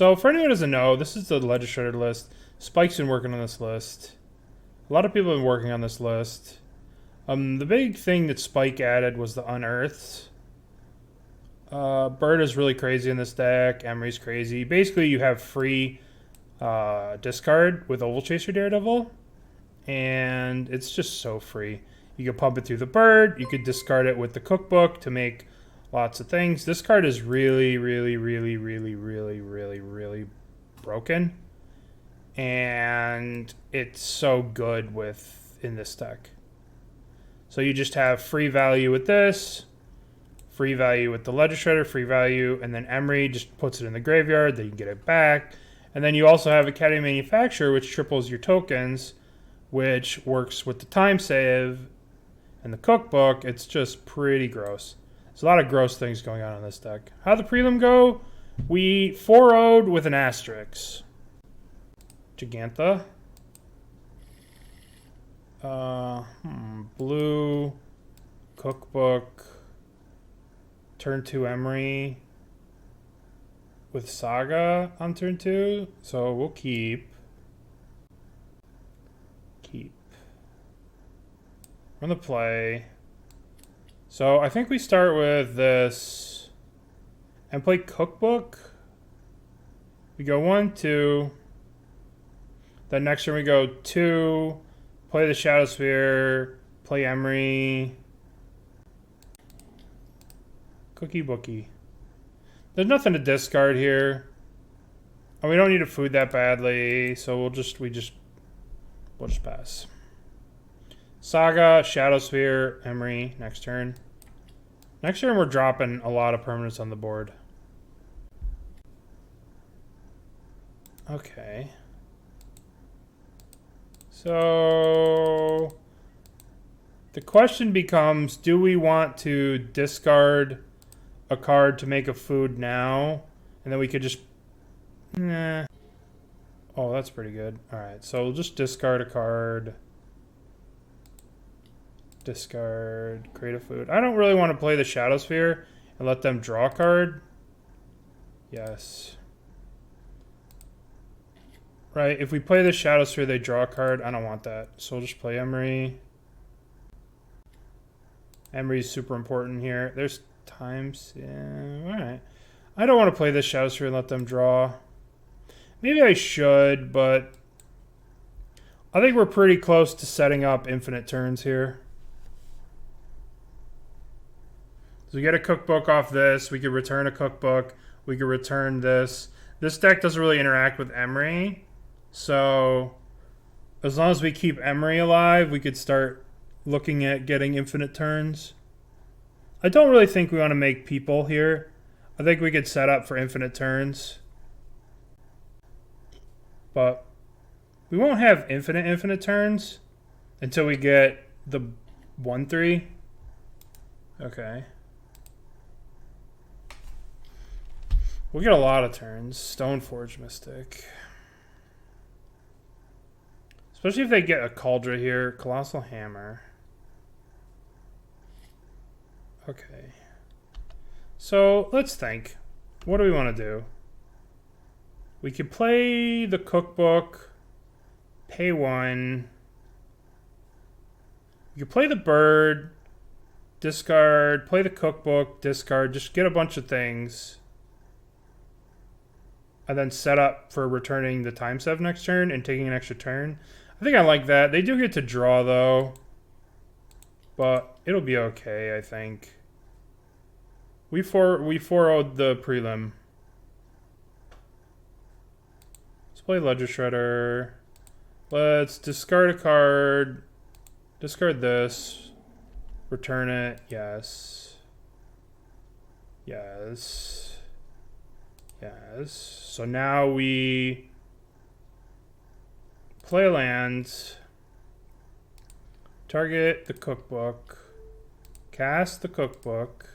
So for anyone who doesn't know, this is the Legislator list. Spike's been working on this list. A lot of people have been working on this list. The big thing that Spike added was the Unearths. Bird is really crazy in this deck. Emry's crazy. Basically, you have free discard with Ovalchase Daredevil. And it's just so free. You can pump it through the bird. You could discard it with the cookbook to make lots of things. This card is really, really, really, really, really, really, really broken. And it's so good in this deck. So you just have free value with this, free value with the Legislator, free value, and then Emry just puts it in the graveyard, then you can get it back. And then you also have Academy Manufactor, which triples your tokens, which works with the Time Sieve and the cookbook. It's just pretty gross. There's a lot of gross things going on in this deck. How'd the prelim go? We 4-0'd with an asterisk. Gigantha. Blue. Cookbook. Turn 2 Emry. With Saga on turn 2. So we'll keep. Run the play. So I think we start with this and play cookbook. We go 1, 2. Then next turn we go 2. Play the Shadowspear. Play Emry. Cookie bookie. There's nothing to discard here. And we don't need to food that badly, so we'll just pass. Saga, Shadowspear, Emry, next turn. Next turn we're dropping a lot of permanents on the board. Okay. So the question becomes, do we want to discard a card to make a food now? And then we could just... Nah. Oh, that's pretty good. Alright, so we'll just discard a card. Discard, create a food. I don't really want to play the Shadowspear and let them draw a card. Yes. Right, if we play the Shadowspear, they draw a card. I don't want that. So we'll just play Emry. Emry's super important here. There's Time Sieve. Alright. I don't want to play the Shadowspear and let them draw. Maybe I should, but I think we're pretty close to setting up infinite turns here. So we get a cookbook off this. We could return a cookbook. We could return this. This deck doesn't really interact with Emry. So as long as we keep Emry alive, we could start looking at getting infinite turns. I don't really think we want to make people here. I think we could set up for infinite turns. But we won't have infinite turns until we get the 1-3. Okay. We'll get a lot of turns. Stoneforge Mystic. Especially if they get a Cauldron here. Colossal Hammer. Okay. So, let's think. What do we want to do? We could play the cookbook. Pay 1. We could play the bird. Discard. Play the cookbook. Discard. Just get a bunch of things. And then set up for returning the Time Sieve next turn and taking an extra turn. I think I like that. They do get to draw, though. But it'll be okay, I think. We 4-0'd the prelim. Let's play Ledger Shredder. Let's discard a card. Discard this. Return it. Yes. Yes. Yes. So now we play a land. Target the cookbook. Cast the cookbook.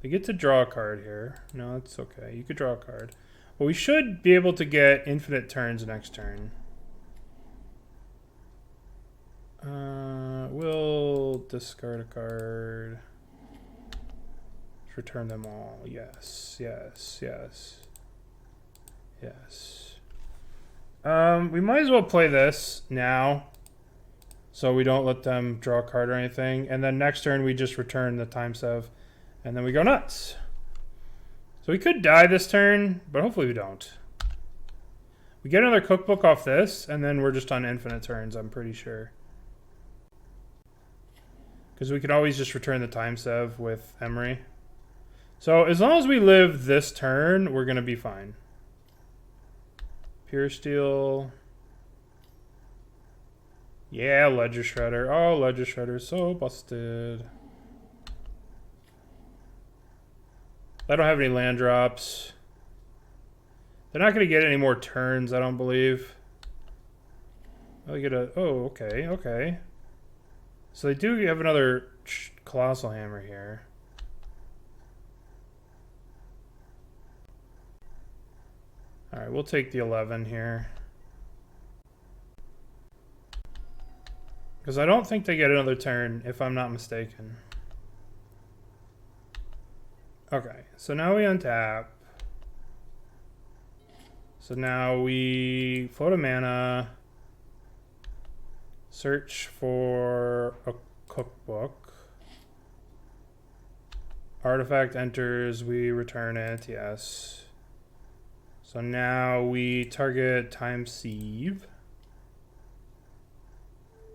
They get to draw a card here. No, it's okay. You could draw a card. Well, we should be able to get infinite turns next turn. We'll discard a card. Return them all. Yes, yes, yes. Yes. We might as well play this now, so we don't let them draw a card or anything. And then next turn we just return the Time Sieve, and then we go nuts. So we could die this turn, but hopefully we don't. We get another cookbook off this, and then we're just on infinite turns, I'm pretty sure. Because we could always just return the Time Sieve with Emry. So as long as we live this turn, we're going to be fine. Pure Steel. Yeah, Ledger Shredder. Oh, Ledger Shredder is so busted. I don't have any land drops. They're not going to get any more turns, I don't believe. Oh, get a... Oh, okay, okay. So they do have another Colossal Hammer here. Alright, we'll take the 11 here. Because I don't think they get another turn, if I'm not mistaken. Okay, so now we untap. So now we float a mana, search for a cookbook. Artifact enters, we return it, yes. So now we target Time Sieve.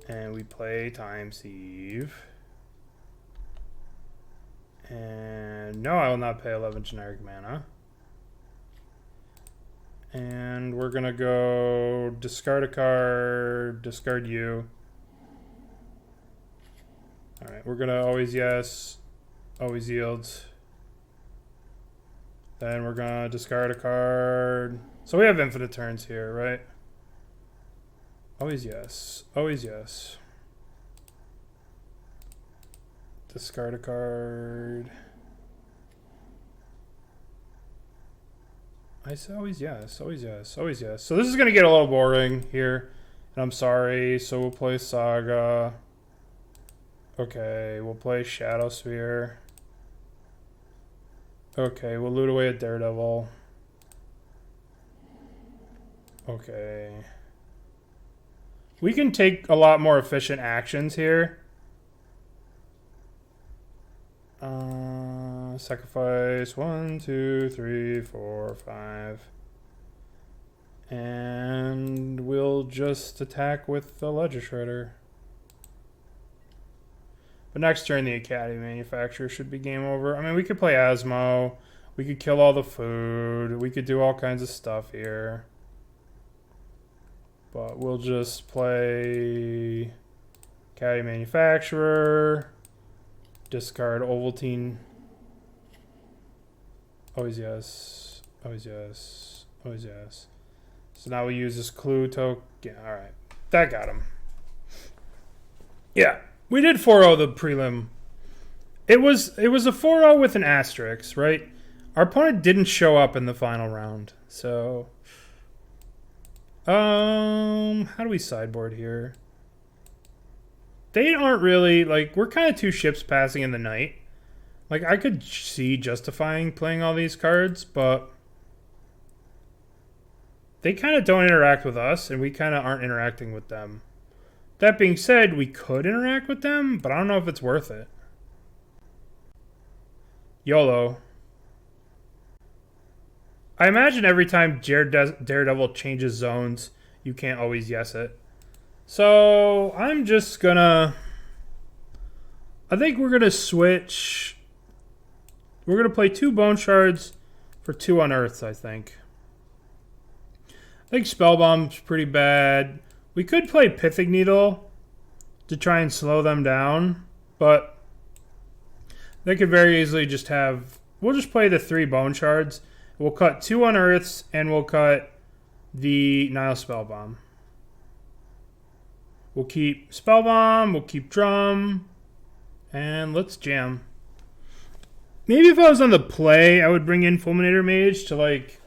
And we play Time Sieve. And no, I will not pay 11 generic mana. And we're gonna go discard a card, discard you. Alright, we're gonna always yes, always yields. Then we're gonna discard a card. So we have infinite turns here, right? Always yes, always yes. Discard a card. I say always yes, always yes, always yes. So this is going to get a little boring here. And I'm sorry. So we'll play Saga. Okay, we'll play Shadowspear. Okay, we'll loot away a Daredevil. Okay. We can take a lot more efficient actions here. Sacrifice 1, 2, 3, 4, 5. And we'll just attack with the Ledger Shredder. But next turn, the Academy Manufactor should be game over. I mean, we could play Asmo. We could kill all the food. We could do all kinds of stuff here. But we'll just play Academy Manufacturer. Discard Ovaltine. Always yes. Always yes. Always yes. So now we use this clue token. Yeah, alright. That got him. Yeah. We did 4-0 the prelim. It was a 4-0 with an asterisk, right? Our opponent didn't show up in the final round. So how do we sideboard here? They aren't really, like, we're kind of two ships passing in the night. Like, I could see justifying playing all these cards, but they kind of don't interact with us, and we kind of aren't interacting with them. That being said, we could interact with them, but I don't know if it's worth it. YOLO. I imagine every time Daredevil changes zones, you can't always yes it. So I'm just gonna... I think we're gonna switch... We're gonna play 2 Bone Shards for 2 Unearths, I think. I think Spellbomb's pretty bad. We could play Pithing Needle to try and slow them down, but they could very easily just have... We'll just play the 3 Bone Shards. We'll cut 2 Unearths, and we'll cut the Nihil Spellbomb. We'll keep Spellbomb, we'll keep Drum, and let's jam. Maybe if I was on the play, I would bring in Fulminator Mage to, like,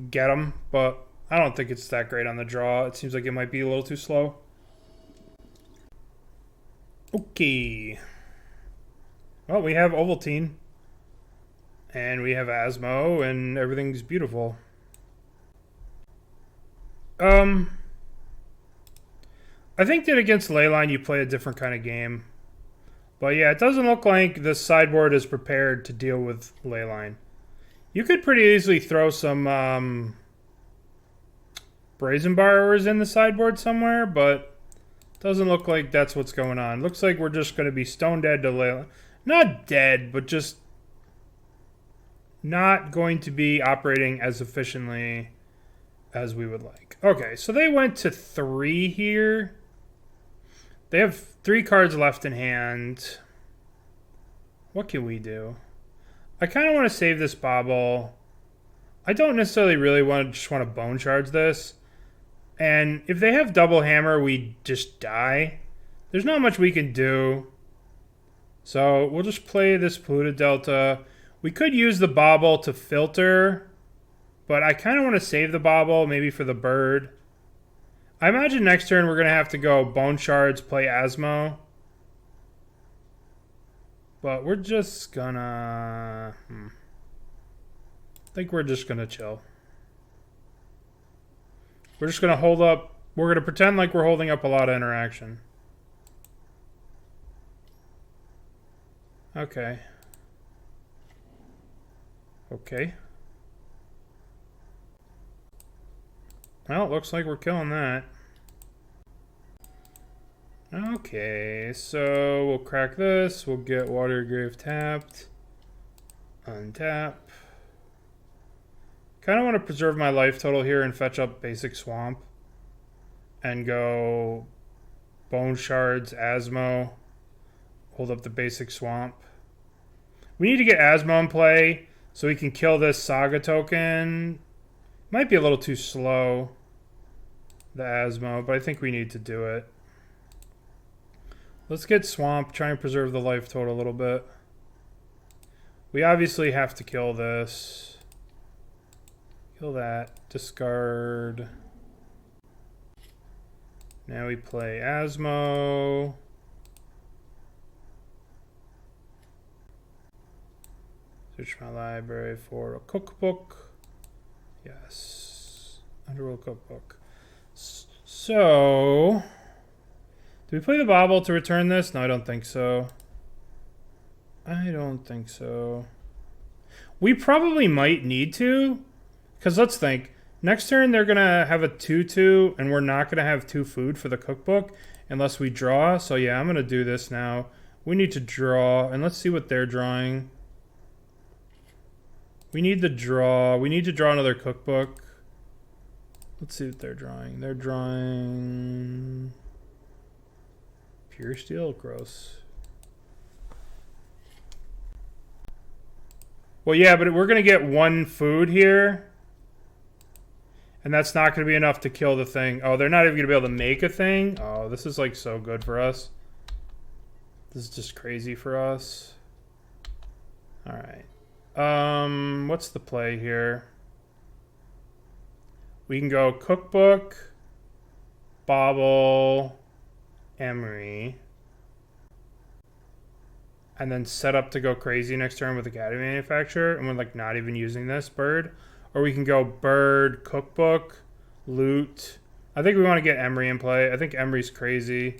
get him, but I don't think it's that great on the draw. It seems like it might be a little too slow. Okay. Well, we have Ovaltine. And we have Asmo, and everything's beautiful. I think that against Leyline you play a different kind of game. But yeah, it doesn't look like the sideboard is prepared to deal with Leyline. You could pretty easily throw some Brazen Borrowers in the sideboard somewhere, but it doesn't look like that's what's going on. Looks like we're just going to be stone dead to Leyline. Not dead, but just not going to be operating as efficiently as we would like. Okay, so they went to 3 here. They have 3 cards left in hand. What can we do? I kind of want to save this Bauble. I don't necessarily really just want to Bone Shards this. And if they have double hammer, we just die. There's not much we can do. So we'll just play this Polluted Delta. We could use the Bauble to filter, but I kind of want to save the Bauble, maybe for the bird. I imagine next turn we're going to have to go Bone Shards, play Asmo. But we're just gonna... I think we're just gonna chill. We're just gonna hold up... We're gonna pretend like we're holding up a lot of interaction. Okay. Okay. Well, it looks like we're killing that. Okay, so we'll crack this. We'll get Watery Grave tapped. Untap. Kind of want to preserve my life total here and fetch up basic swamp. And go Bone Shards, Asmo. Hold up the basic swamp. We need to get Asmo in play so we can kill this Saga token. Might be a little too slow, the Asmo, but I think we need to do it. Let's get Swamp, try and preserve the life total a little bit. We obviously have to kill this. Kill that. Discard. Now we play Asmo. Search my library for a cookbook. Yes. Underworld Cookbook. So... do we play the Bauble to return this? No, I don't think so. I don't think so. We probably might need to. Because let's think. Next turn, they're going to have a 2-2, and we're not going to have 2 food for the cookbook unless we draw. So yeah, I'm going to do this now. We need to draw, and let's see what they're drawing. We need to draw. We need to draw another cookbook. Let's see what they're drawing. They're drawing... Pure steel, gross. Well, yeah, but we're going to get 1 food here. And that's not going to be enough to kill the thing. Oh, they're not even going to be able to make a thing? Oh, this is like so good for us. This is just crazy for us. Alright. What's the play here? We can go cookbook, Bauble, Emry, and then set up to go crazy next turn with Academy Manufactor, and we're like not even using this bird. Or we can go bird, cookbook, loot. I think we want to get Emry in play. I think Emry's crazy.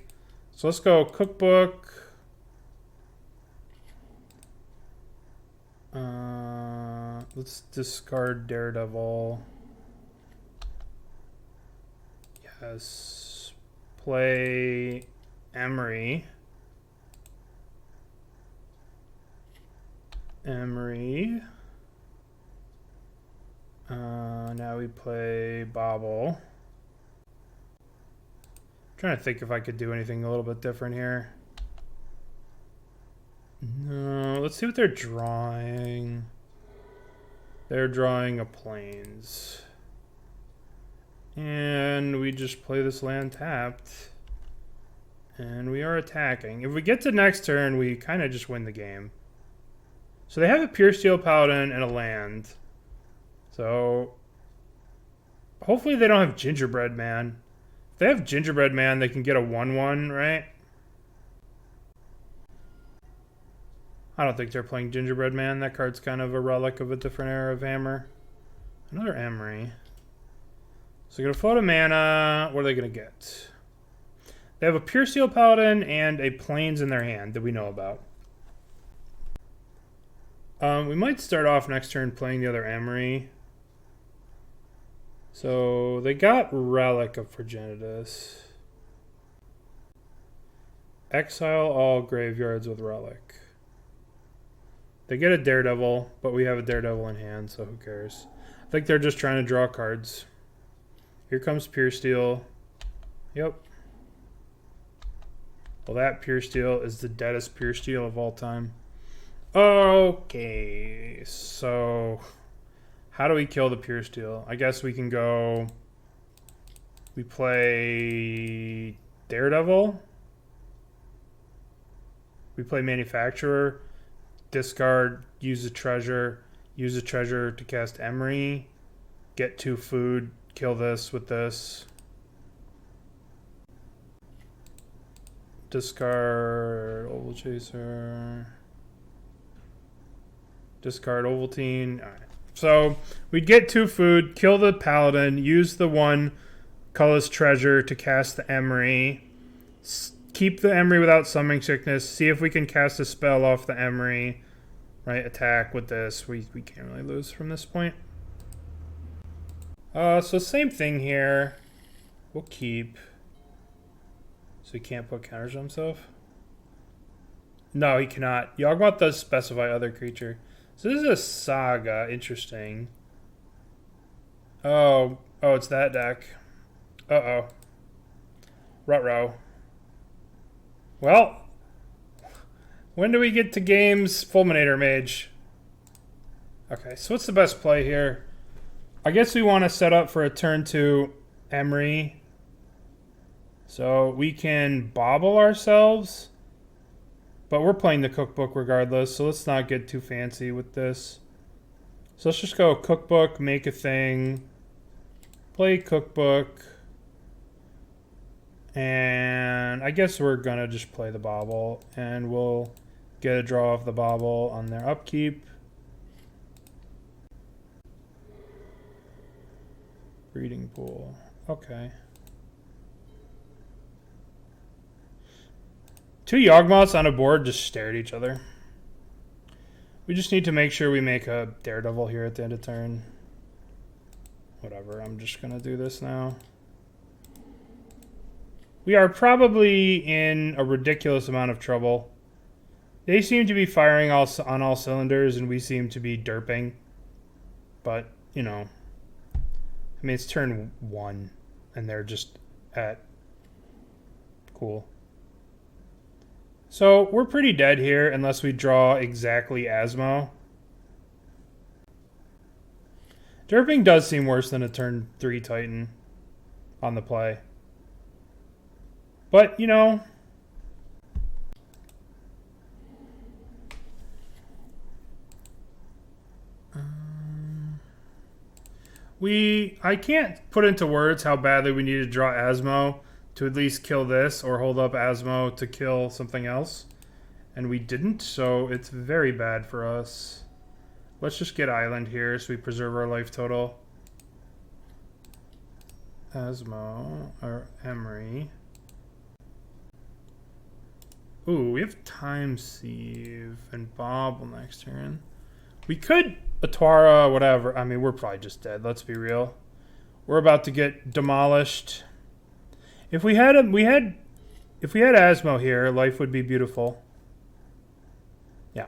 So let's go cookbook. Let's discard Daredevil. Yes. Play Emry. Emry. Now we play Bauble. I'm trying to think if I could do anything a little bit different here. No, let's see what they're drawing. They're drawing a plains. And we just play this land tapped. And we are attacking. If we get to next turn, we kind of just win the game. So they have a Pure Steel Paladin and a land. So hopefully they don't have Gingerbread Man. If they have Gingerbread Man, they can get a 1/1, right? I don't think they're playing Gingerbread Man. That card's kind of a relic of a different era of Hammer. Another Emry. So they're going to float a mana. What are they going to get? They have a Pure Steel Paladin and a Plains in their hand that we know about. We might start off next turn playing the other Emry. So they got Relic of Progenitus. Exile all graveyards with Relic. They get a Daredevil, but we have a Daredevil in hand, so who cares? I think they're just trying to draw cards. Here comes Pure Steel. Yep. Well, that Pure Steel is the deadest Pure Steel of all time. Okay, so how do we kill the Pure Steel? I guess we can go... We play Daredevil. We play Manufacturer. Discard, use a treasure to cast Emry. Get 2 food, kill this with this. Discard Ovalchaser. Discard Ovaltine. All right. So we'd get 2 food, kill the Paladin, use the 1 colorless treasure to cast the Emry. Keep the Emry without Summoning Sickness. See if we can cast a spell off the Emry. Right, attack with this. We can't really lose from this point. So same thing here. We'll keep. So he can't put counters on himself? No, he cannot. Yawgmoth does specify other creature. So this is a Saga. Interesting. Oh, it's that deck. Uh-oh. Ruh-roh. Well, when do we get to games? Fulminator Mage. Okay, so what's the best play here? I guess we want to set up for a turn 2 Emry. So we can Bauble ourselves. But we're playing the Cookbook regardless, so let's not get too fancy with this. So let's just go Cookbook, make a thing. Play Cookbook. And I guess we're going to just play the Bauble. And we'll get a draw of the Bauble on their upkeep. Breeding Pool. Okay. 2 Yawgmoths on a board just stare at each other. We just need to make sure we make a Daredevil here at the end of turn. Whatever, I'm just going to do this now. We are probably in a ridiculous amount of trouble. They seem to be firing on all cylinders, and we seem to be derping. But, you know. I mean, it's turn 1, and they're just at... Cool. So, we're pretty dead here, unless we draw exactly Asmo. Derping does seem worse than a turn 3 Titan on the play. But, you know... I can't put into words how badly we need to draw Asmo to at least kill this, or hold up Asmo to kill something else. And we didn't, so it's very bad for us. Let's just get Island here so we preserve our life total. Asmo, or Emry. Ooh, we have Time Sieve and Bauble next turn. We could Otawara, whatever. I mean, we're probably just dead, let's be real. We're about to get demolished. If we had Asmo here, life would be beautiful. Yeah.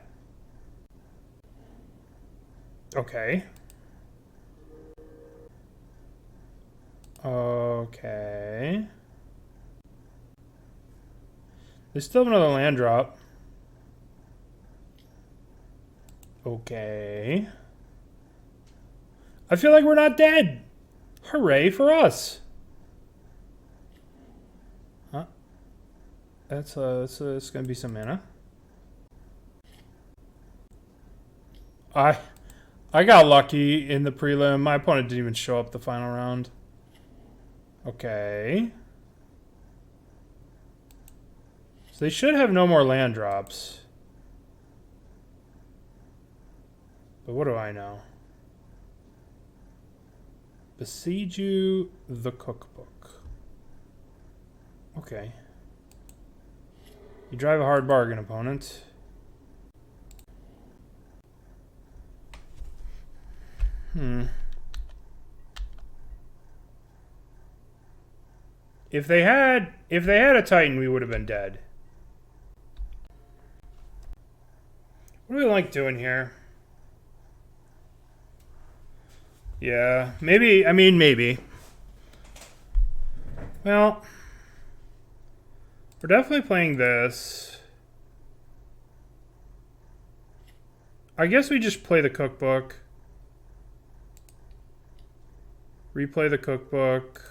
Okay. Okay. They still have another land drop. Okay. I feel like we're not dead. Hooray for us. Huh? It's gonna be some mana. I got lucky in the prelim. My opponent didn't even show up the final round. Okay. So they should have no more land drops. But what do I know? Besiege you the cookbook. Okay. You drive a hard bargain, opponent. If they had a Titan, we would have been dead. What do we like doing here? Yeah, maybe, I mean, maybe. Well, we're definitely playing this. I guess we just play the cookbook. Replay the cookbook.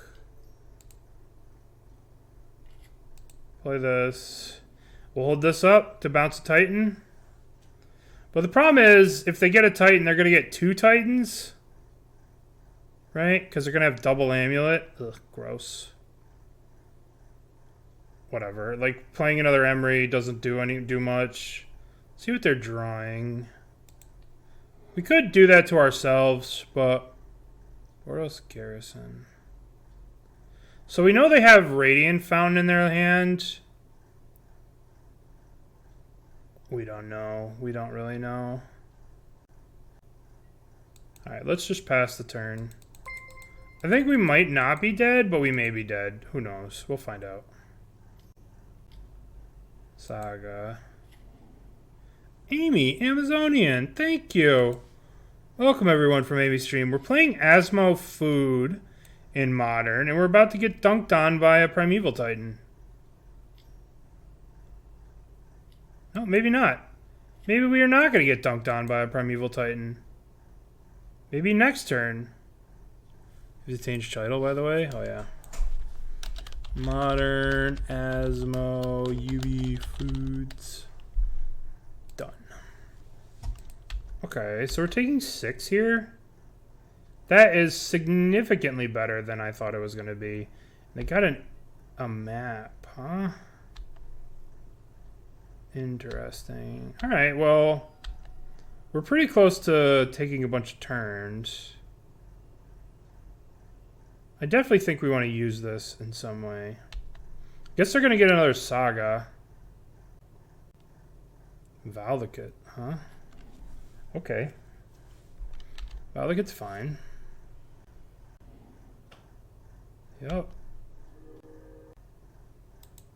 Play this. We'll hold this up to bounce a Titan. But the problem is, if they get a Titan, they're going to get 2 Titans. Right? Because they're going to have double amulet. Ugh, gross. Whatever. Like, playing another Emry doesn't do much. See what they're drawing. We could do that to ourselves, but... Boros Garrison. So we know they have Radiant Fountain in their hand. We don't know. We don't really know. Alright, let's just pass the turn. I think we might not be dead, but we may be dead. Who knows? We'll find out. Saga. Amy, Amazonian, thank you. Welcome everyone from Amy's stream. We're playing Asmo Food in Modern, and we're about to get dunked on by a Primeval Titan. No, maybe not. Maybe we are not going to get dunked on by a Primeval Titan. Maybe next turn. Is it changed title, by the way? Oh, yeah. Modern Asmo UB Foods. Done. Okay, so we're taking 6 here. That is significantly better than I thought it was going to be. They got a map, huh? Interesting. All right, well, we're pretty close to taking a bunch of turns. I definitely think we want to use this in some way. Guess they're going to get another Saga. Valdicate, huh? Okay. Valdicate's fine. Yep.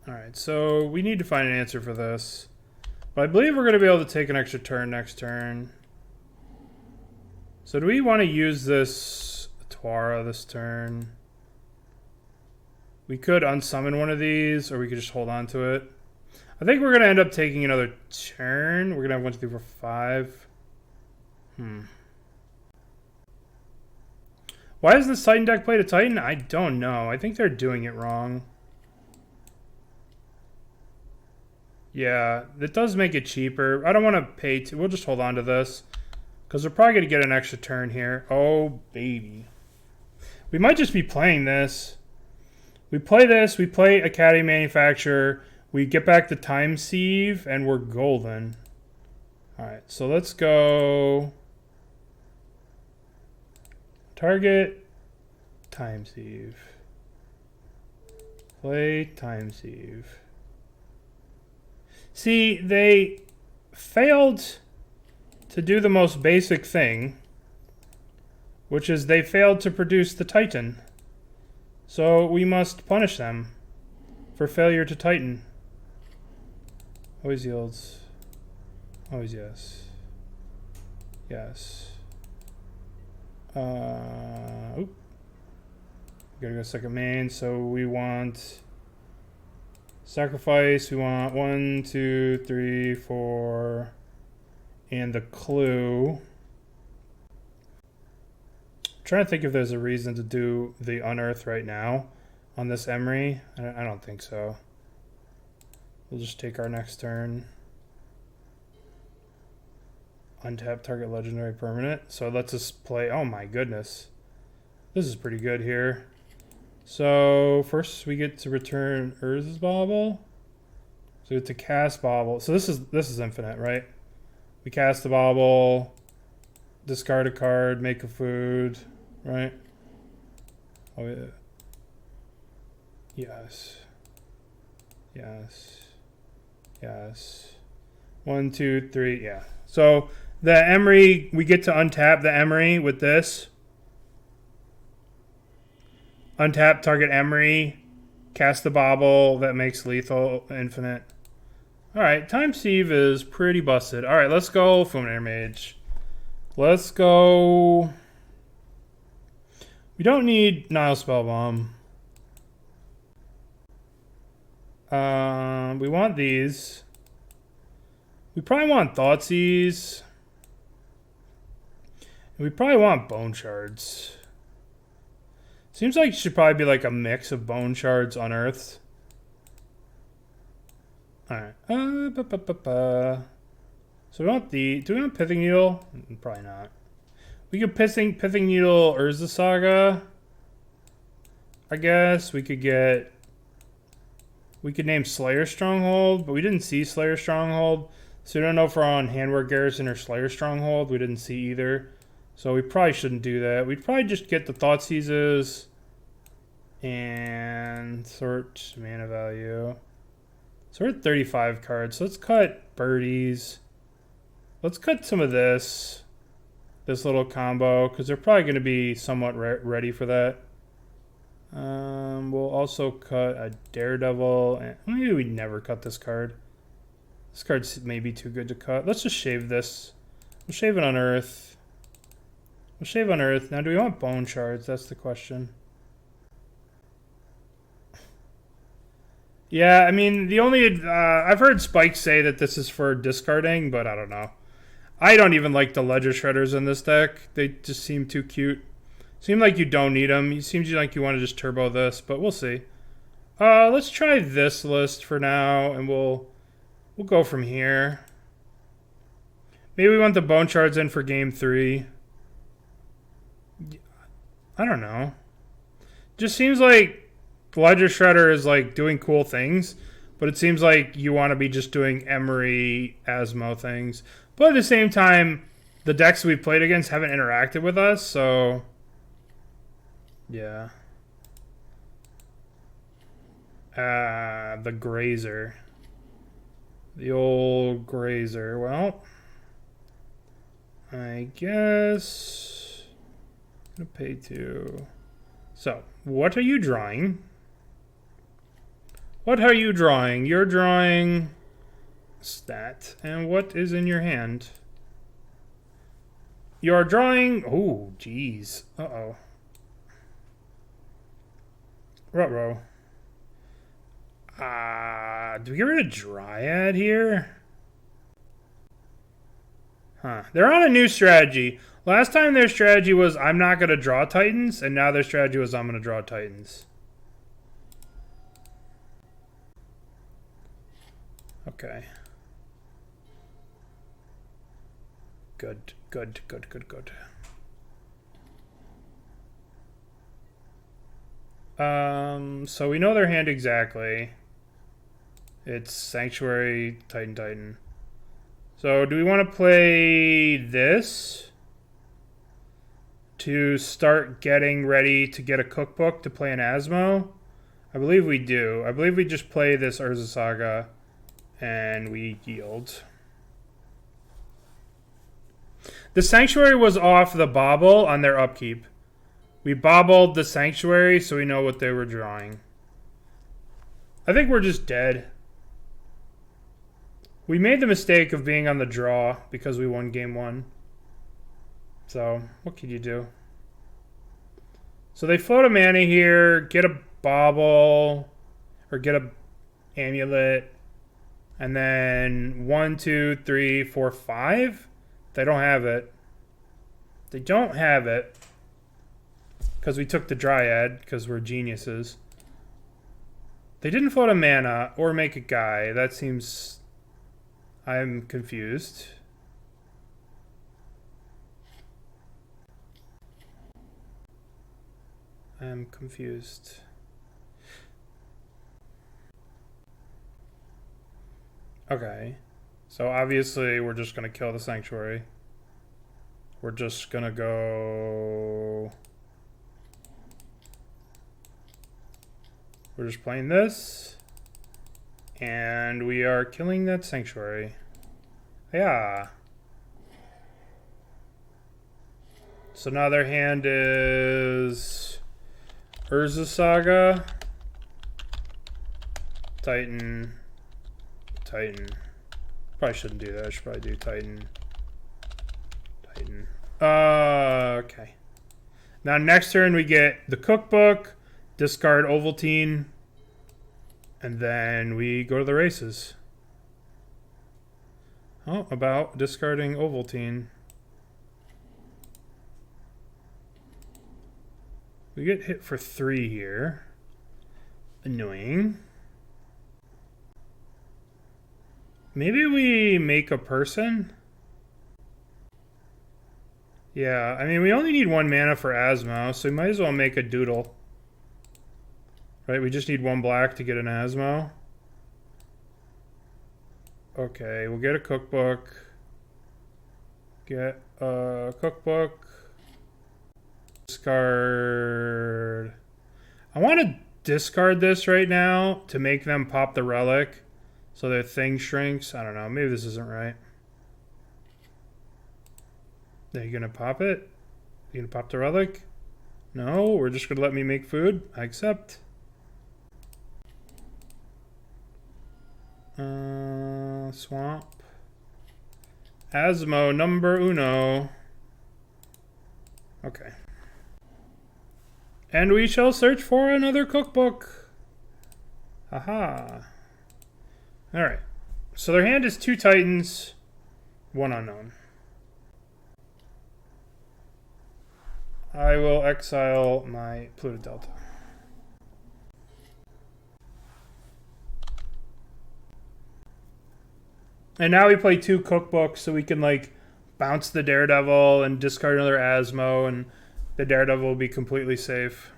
Alright, so we need to find an answer for this. But I believe we're going to be able to take an extra turn next turn. So do we want to use this Otawara this turn? We could unsummon one of these, or we could just hold on to it. I think we're going to end up taking another turn. We're going to have 1, 2, 3, 4, 5. Why has this Titan deck played a Titan? I don't know. I think they're doing it wrong. Yeah, it does make it cheaper. I don't want to pay too. We'll just hold on to this. Because we're probably going to get an extra turn here. Oh, baby. We might just be playing this. We play this. We play Academy Manufactor. We get back the Time Sieve. And we're golden. Alright, so let's go. Target. Time Sieve. Play Time Sieve. See, they failed to do the most basic thing, which is they failed to produce the Titan. So we must punish them for failure to Titan. Always yields. Always yes. Yes. Oop. Gotta go second main, so we want... Sacrifice, we want 1, 2, 3, 4, and the clue. I'm trying to think if there's a reason to do the Unearth right now on this Emry. I don't think so. We'll just take our next turn. Untap target legendary permanent. So it lets us play, oh my goodness. This is pretty good here. So first we get to return Urza's Bauble. So we get to cast Bauble. So this is infinite, right? We cast the Bauble, discard a card, make a food, right? Oh, yeah. Yes. Yes. Yes. 1, 2, 3. Yeah. So the Emry, we get to untap the Emry with this. Untap target Emry. Cast the Bauble that makes lethal infinite. Alright, Time Sieve is pretty busted. Alright, let's go Fulminator Mage. Let's go. We don't need Nihil Spellbomb. We want these. We probably want Thoughtseize. And we probably want Bone Shards. Seems like it should probably be like a mix of Bone Shards, Unearths. Alright. So we want the... Do we want Pithing Needle? Probably not. We could Pithing Needle Urza Saga. I guess we could get... We could name Slayer Stronghold, but we didn't see Slayer Stronghold. So we don't know if we're on Handwork Garrison or Slayer Stronghold. We didn't see either. So we probably shouldn't do that. We'd probably just get the Thoughtseizes and sort mana value. So we're at 35 cards. So let's cut Birdies. Let's cut some of this little combo, because they're probably going to be somewhat ready for that. We'll also cut a Daredevil. And maybe we'd never cut this card. This card's maybe too good to cut. Let's just shave this. We'll shave it on Earth. We'll shave on Earth. Now, do we want Bone Shards? That's the question. Yeah, I mean, the only... I've heard Spike say that this is for discarding, but I don't know. I don't even like the Ledger Shredders in this deck. They just seem too cute. Seem like you don't need them. It seems like you want to just turbo this, but we'll see. Let's try this list for now, and we'll go from here. Maybe we want the Bone Shards in for game 3. I don't know. Just seems like Ledger Shredder is like doing cool things, but it seems like you want to be just doing Emry, Asmo things. But at the same time, the decks we've played against haven't interacted with us, so... Yeah. The Grazer. The old Grazer. Well, I guess I'm gonna pay 2. So, what are you drawing? What are you drawing? You're drawing stat. And what is in your hand? You're drawing... Oh, jeez. Uh-oh. Ruh-roh. Do we get rid of Dryad here? Huh. They're on a new strategy. Last time their strategy was, I'm not going to draw Titans, and now their strategy was, I'm going to draw Titans. Okay. Good, good, good, good, good. So we know their hand exactly. It's Sanctuary, Titan, Titan. So do we want to play this to start getting ready to get a cookbook to play an Asmo? I believe we do. I believe we just play this Urza Saga and we yield. The Sanctuary was off the Bauble on their upkeep. We bobbled the Sanctuary so we know what they were drawing. I think we're just dead. We made the mistake of being on the draw because we won game 1. So, what could you do? So they float a mana here, get a Bauble, or get a Amulet, and then 1, 2, 3, 4, 5? They don't have it. They don't have it. Because we took the Dryad, because we're geniuses. They didn't float a mana or make a guy. That seems... I'm confused. I'm confused. Okay. So obviously we're just going to kill the Sanctuary. We're just going to go... We're just playing this. And we are killing that sanctuary. Yeah. So now their hand is Urza Saga, Titan, Titan. Probably shouldn't do that. I should probably do Titan, Titan. Okay. Now next turn we get the cookbook, discard Ovaltine, and then we go to the races. Oh, about discarding Ovaltine. We get hit for 3 here. Annoying. Maybe we make a person? Yeah, I mean, we only need 1 mana for Asmo, so we might as well make a doodle. Right, we just need 1 black to get an Asmo. Okay, we'll get a cookbook. Get a cookbook. Discard. I want to discard this right now to make them pop the relic so their thing shrinks. I don't know. Maybe this isn't right. Are you going to pop it? You going to pop the relic? No, we're just going to let me make food. I accept. Swamp. Asmo number uno. Okay. And we shall search for another cookbook. Haha. Alright. So their hand is 2 Titans, 1 unknown. I will exile my Polluted Delta. And now we play 2 cookbooks so we can like bounce the Daredevil and discard another Asmo, and the Daredevil will be completely safe.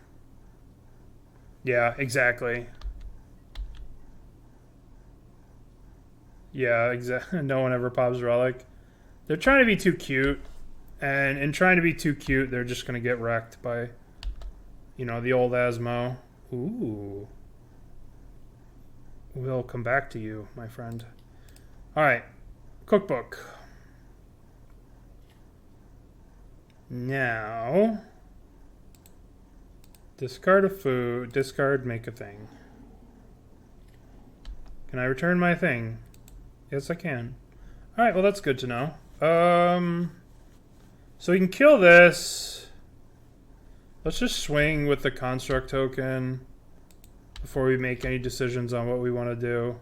Yeah, exactly. Yeah, exactly. No one ever pops Relic. They're trying to be too cute. And in trying to be too cute, they're just going to get wrecked by, you know, the old Asmo. Ooh. We'll come back to you, my friend. Alright. Cookbook. Now, discard a food, discard, make a thing. Can I return my thing? Yes, I can. Alright, well that's good to know. So we can kill this. Let's just swing with the construct token before we make any decisions on what we want to do.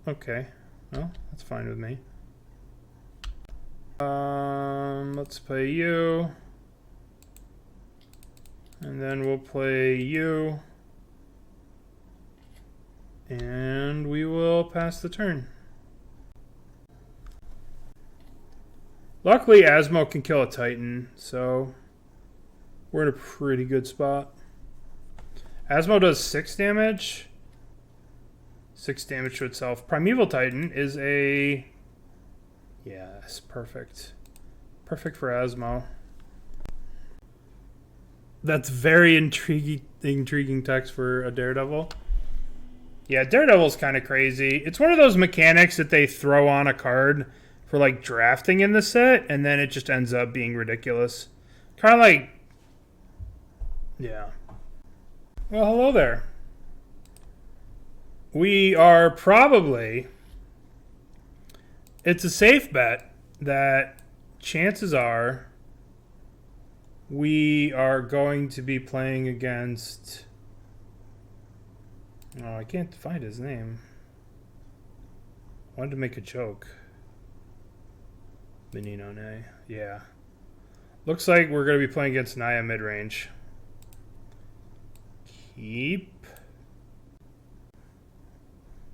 Okay. Well, that's fine with me. Let's play you. And then we'll play you. And we will pass the turn. Luckily, Asmo can kill a Titan, so we're in a pretty good spot. Asmo does 6 damage. 6 damage to itself. Primeval Titan is a... Yes, perfect. Perfect for Asmo. That's very intriguing text for a Daredevil. Yeah, Daredevil's kind of crazy. It's one of those mechanics that they throw on a card for like drafting in the set, and then it just ends up being ridiculous. Kind of like... Yeah. Well, hello there. We are probably... It's a safe bet that chances are we are going to be playing against... Oh, I can't find his name. I wanted to make a joke. Minamo, yeah. Looks like we're going to be playing against Naya midrange. Keep.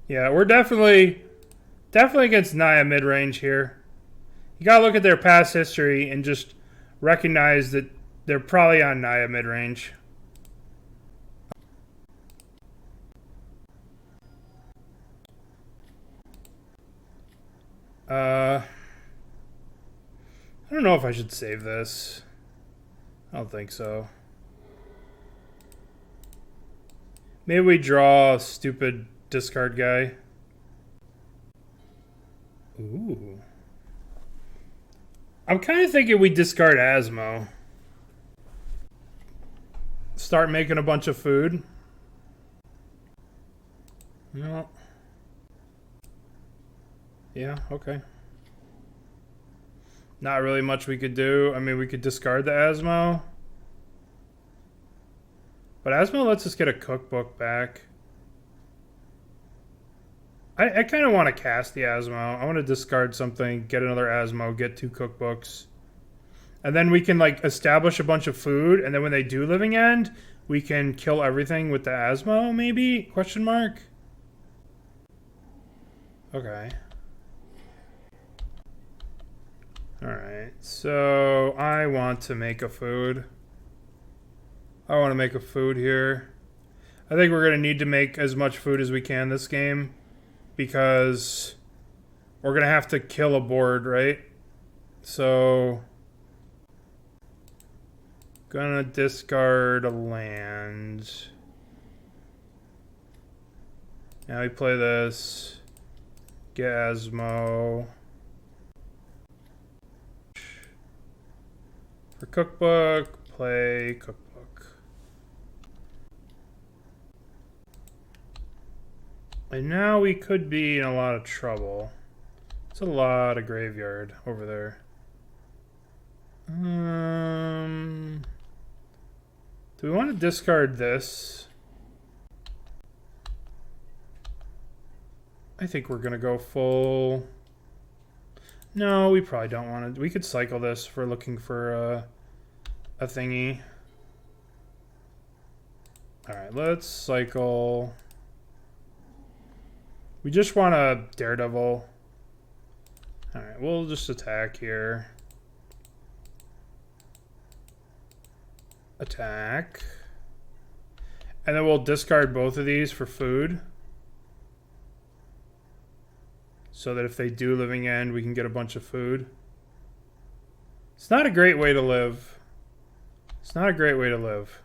Yeah, we're definitely against Naya midrange here. You got to look at their past history and just recognize that they're probably on Naya midrange. I don't know if I should save this. I don't think so. Maybe we draw a stupid discard guy. Ooh. I'm kind of thinking we discard Asmo. Start making a bunch of food. No. Yeah, okay. Not really much we could do. I mean, we could discard the Asmo. But Asmo lets us get a cookbook back. I kind of want to cast the Asmo. I want to discard something, get another Asmo, get 2 cookbooks. And then we can, like, establish a bunch of food, and then when they do Living End, we can kill everything with the Asmo, maybe? Question mark? Okay. Alright, so I want to make a food. I want to make a food here. I think we're going to need to make as much food as we can this game, because we're going to have to kill a board, right? So, gonna discard a land. Now we play this. Get Asmo. For cookbook, play cookbook. And now we could be in a lot of trouble. It's a lot of graveyard over there. Do we want to discard this? I think we're going to go full... No, we probably don't want to. We could cycle this if we're looking for a thingy. Alright, let's cycle... We just want a Daredevil. Alright, we'll just attack here. Attack. And then we'll discard both of these for food. So that if they do Living End, we can get a bunch of food. It's not a great way to live. It's not a great way to live.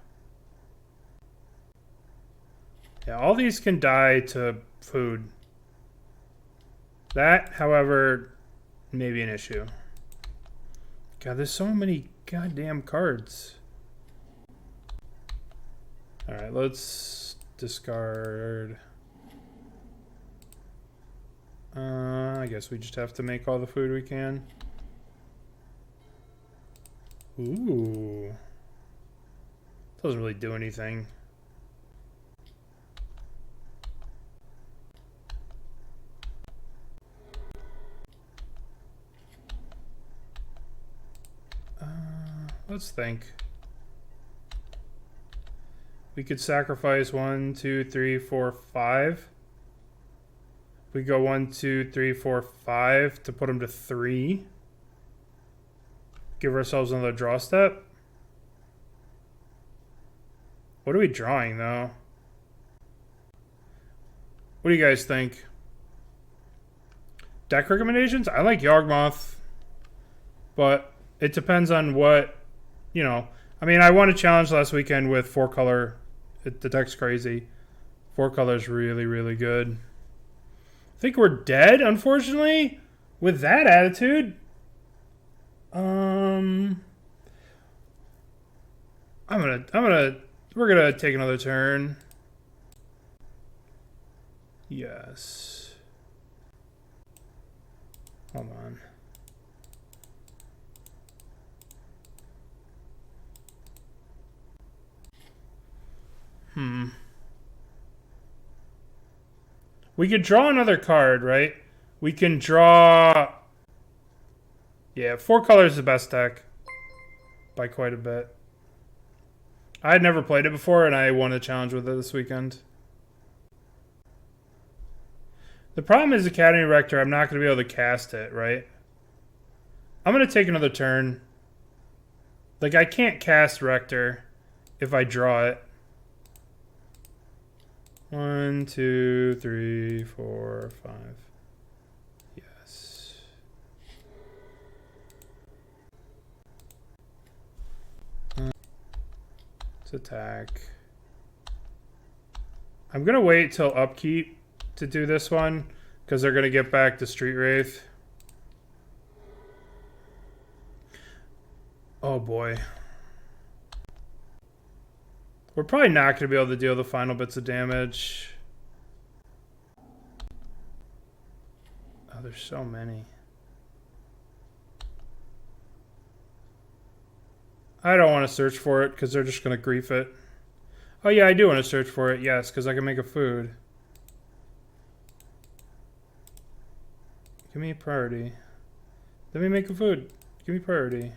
Yeah, all these can die to food. That, however, may be an issue. God, there's so many goddamn cards. Alright, let's discard. I guess we just have to make all the food we can. Ooh. Doesn't really do anything. Let's think. We could sacrifice 1, 2, 3, 4, 5. We go 1, 2, 3, 4, 5 to put them to 3. Give ourselves another draw step. What are we drawing, though? What do you guys think? Deck recommendations? I like Yawgmoth, but it depends on what, you know. I mean, I won a challenge last weekend with 4-color. The deck's crazy. 4 color's really, really good. I think we're dead, unfortunately, with that attitude. We're gonna take another turn. Yes. Hold on. We could draw another card, right? We can draw... Yeah, 4 colors is the best deck. By quite a bit. I had never played it before, and I won a challenge with it this weekend. The problem is Academy Rector, I'm not going to be able to cast it, right? I'm going to take another turn. Like, I can't cast Rector if I draw it. 1, 2, 3, 4, 5. Yes. Let's attack. I'm going to wait till upkeep to do this one, because they're going to get back to Street Wraith. Oh boy. We're probably not going to be able to deal the final bits of damage. Oh, there's so many. I don't want to search for it because they're just going to grief it. Oh yeah, I do want to search for it, yes, because I can make a food. Give me priority. Let me make a food. Give me priority.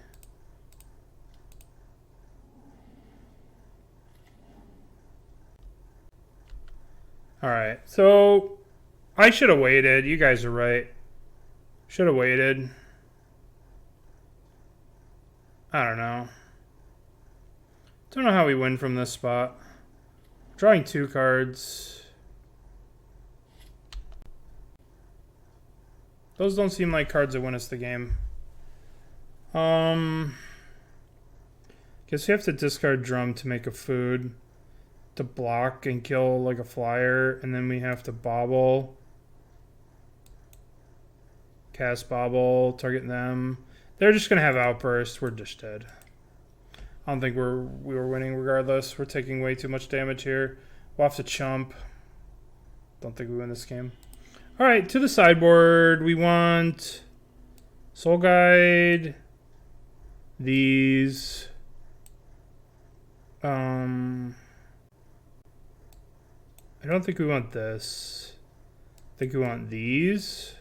Alright, so I should have waited. You guys are right. Should have waited. I don't know. Don't know how we win from this spot. Drawing 2 cards. Those don't seem like cards that win us the game. Guess we have to discard Drum to make a food. To block and kill like a flyer. And then we have to Bauble. Cast Bauble. Target them. They're just going to have Outburst. We're just dead. I don't think we were winning regardless. We're taking way too much damage here. We'll have to chump. Don't think we win this game. Alright, to the sideboard. We want Soul Guide. These. I don't think we want this. I think we want these.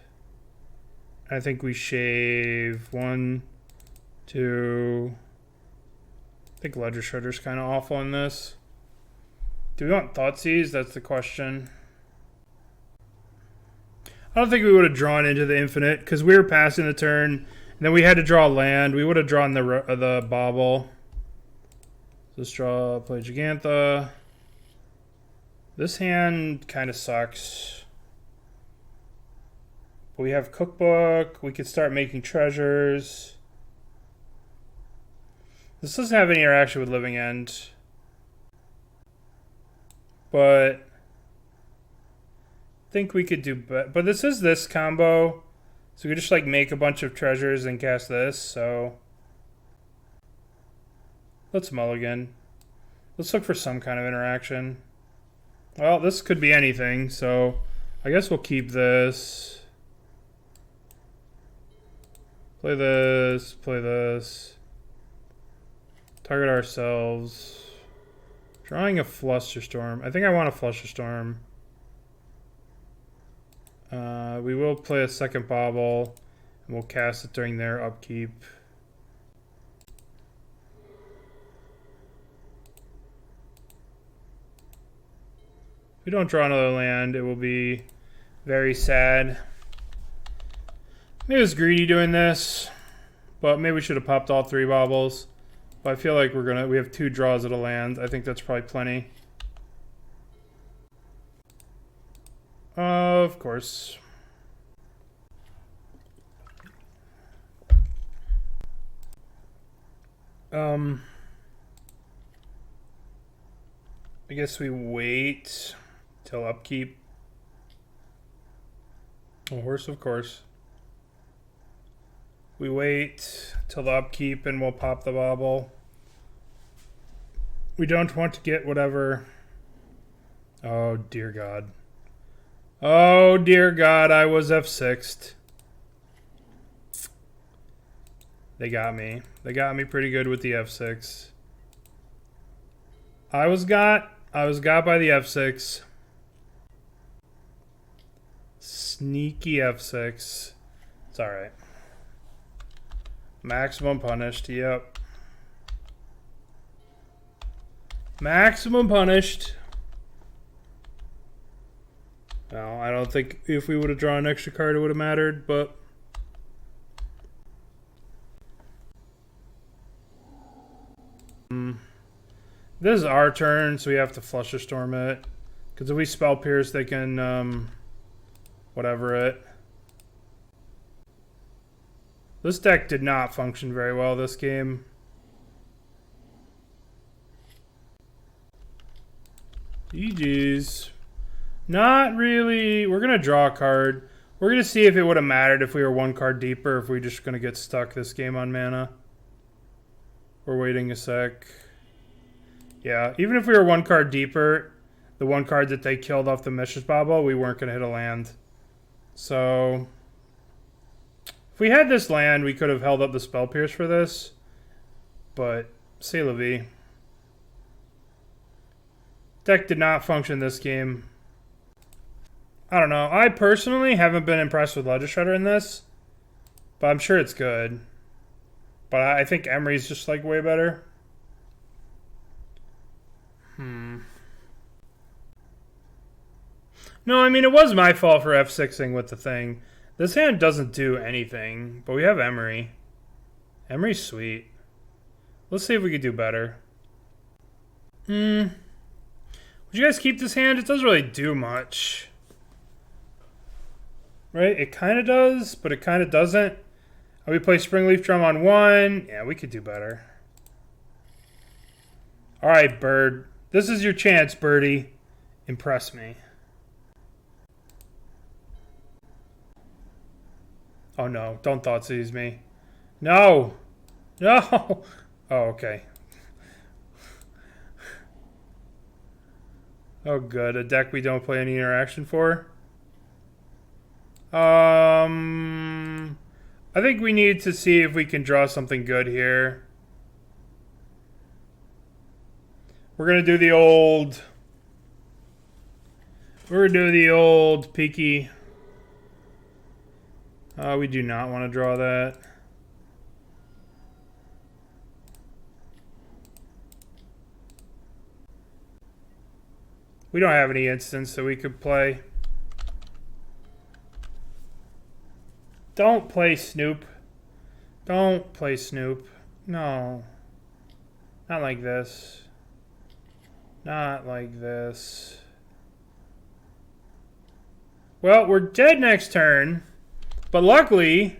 I think we shave 1, 2... I think Ledger Shredder's kind of awful in this. Do we want Thoughtseize? That's the question. I don't think we would have drawn into the infinite because we were passing the turn. And then we had to draw land. We would have drawn the Bauble. Let's draw, play Gigantha. This hand kind of sucks. But we have Cookbook. We could start making treasures. This doesn't have any interaction with Living End. But I think we could do better. But this is this combo. So we could just like make a bunch of treasures and cast this. So let's mulligan. Let's look for some kind of interaction. Well, this could be anything. So I guess we'll keep this. Play this. Play this. Target ourselves. Drawing a Flusterstorm. I think I want a Flusterstorm. We will play a second Bauble. And we'll cast it during their upkeep. If we don't draw another land, it will be very sad. Maybe it was greedy doing this. But maybe we should have popped all 3 Baubles. But I feel like we have 2 draws at a land. I think that's probably plenty. Of course. I guess we wait till upkeep. A horse, of course. We wait till the upkeep and we'll pop the Bauble. We don't want to get whatever. Oh, dear God. Oh, dear God, I was F6'd. They got me. They got me pretty good with the F6. I was got by the F6. Sneaky F6. It's alright. Maximum punished, yep. Maximum punished. Well, I don't think if we would have drawn an extra card it would have mattered, but this is our turn, so we have to Flusterstorm it. Because if we Spell Pierce, they can whatever it. This deck did not function very well this game. GG's. Not really. We're going to draw a card. We're going to see if it would have mattered if we were one card deeper, if we're just going to get stuck this game on mana. We're waiting a sec. Yeah, even if we were one card deeper, the one card that they killed off the Mishra's Bauble, we weren't going to hit a land. So, if we had this land, we could have held up the Spell Pierce for this. But, c'est la vie. Deck did not function this game. I don't know. I personally haven't been impressed with Ledger Shredder in this. But I'm sure it's good. But I think Emry's just like way better. No, I mean, it was my fault for F6ing with the thing. This hand doesn't do anything. But we have Emry. Emry's sweet. Let's see if we could do better. Would you guys keep this hand? It doesn't really do much. Right? It kind of does, but it kind of doesn't. We play Springleaf Drum on 1. Yeah, we could do better. Alright, Bird. This is your chance, Birdie. Impress me. Oh no, don't Thoughtseize me. No! No! Oh, okay. Oh good, a deck we don't play any interaction for. I think we need to see if we can draw something good here. We're gonna do the old... We're gonna do the old peaky. We do not want to draw that. We don't have any instants that we could play. Don't play Snoop. Don't play Snoop. No. Not like this. Not like this. Well, we're dead next turn. But luckily,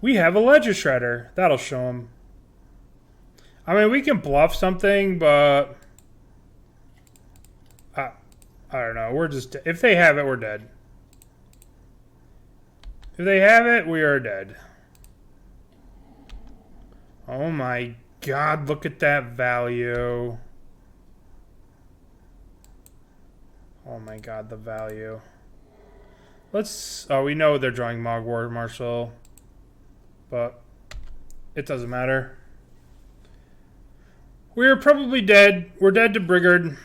we have a Ledger Shredder. That'll show him. I mean, we can bluff something, but... I don't know. We're just... If they have it, we're dead. If they have it, we are dead. Oh my god, look at that value. Oh my god, the value. Let's... Oh, we know they're drawing Mogwart Marshal. But it doesn't matter. We're probably dead. We're dead to Brigard.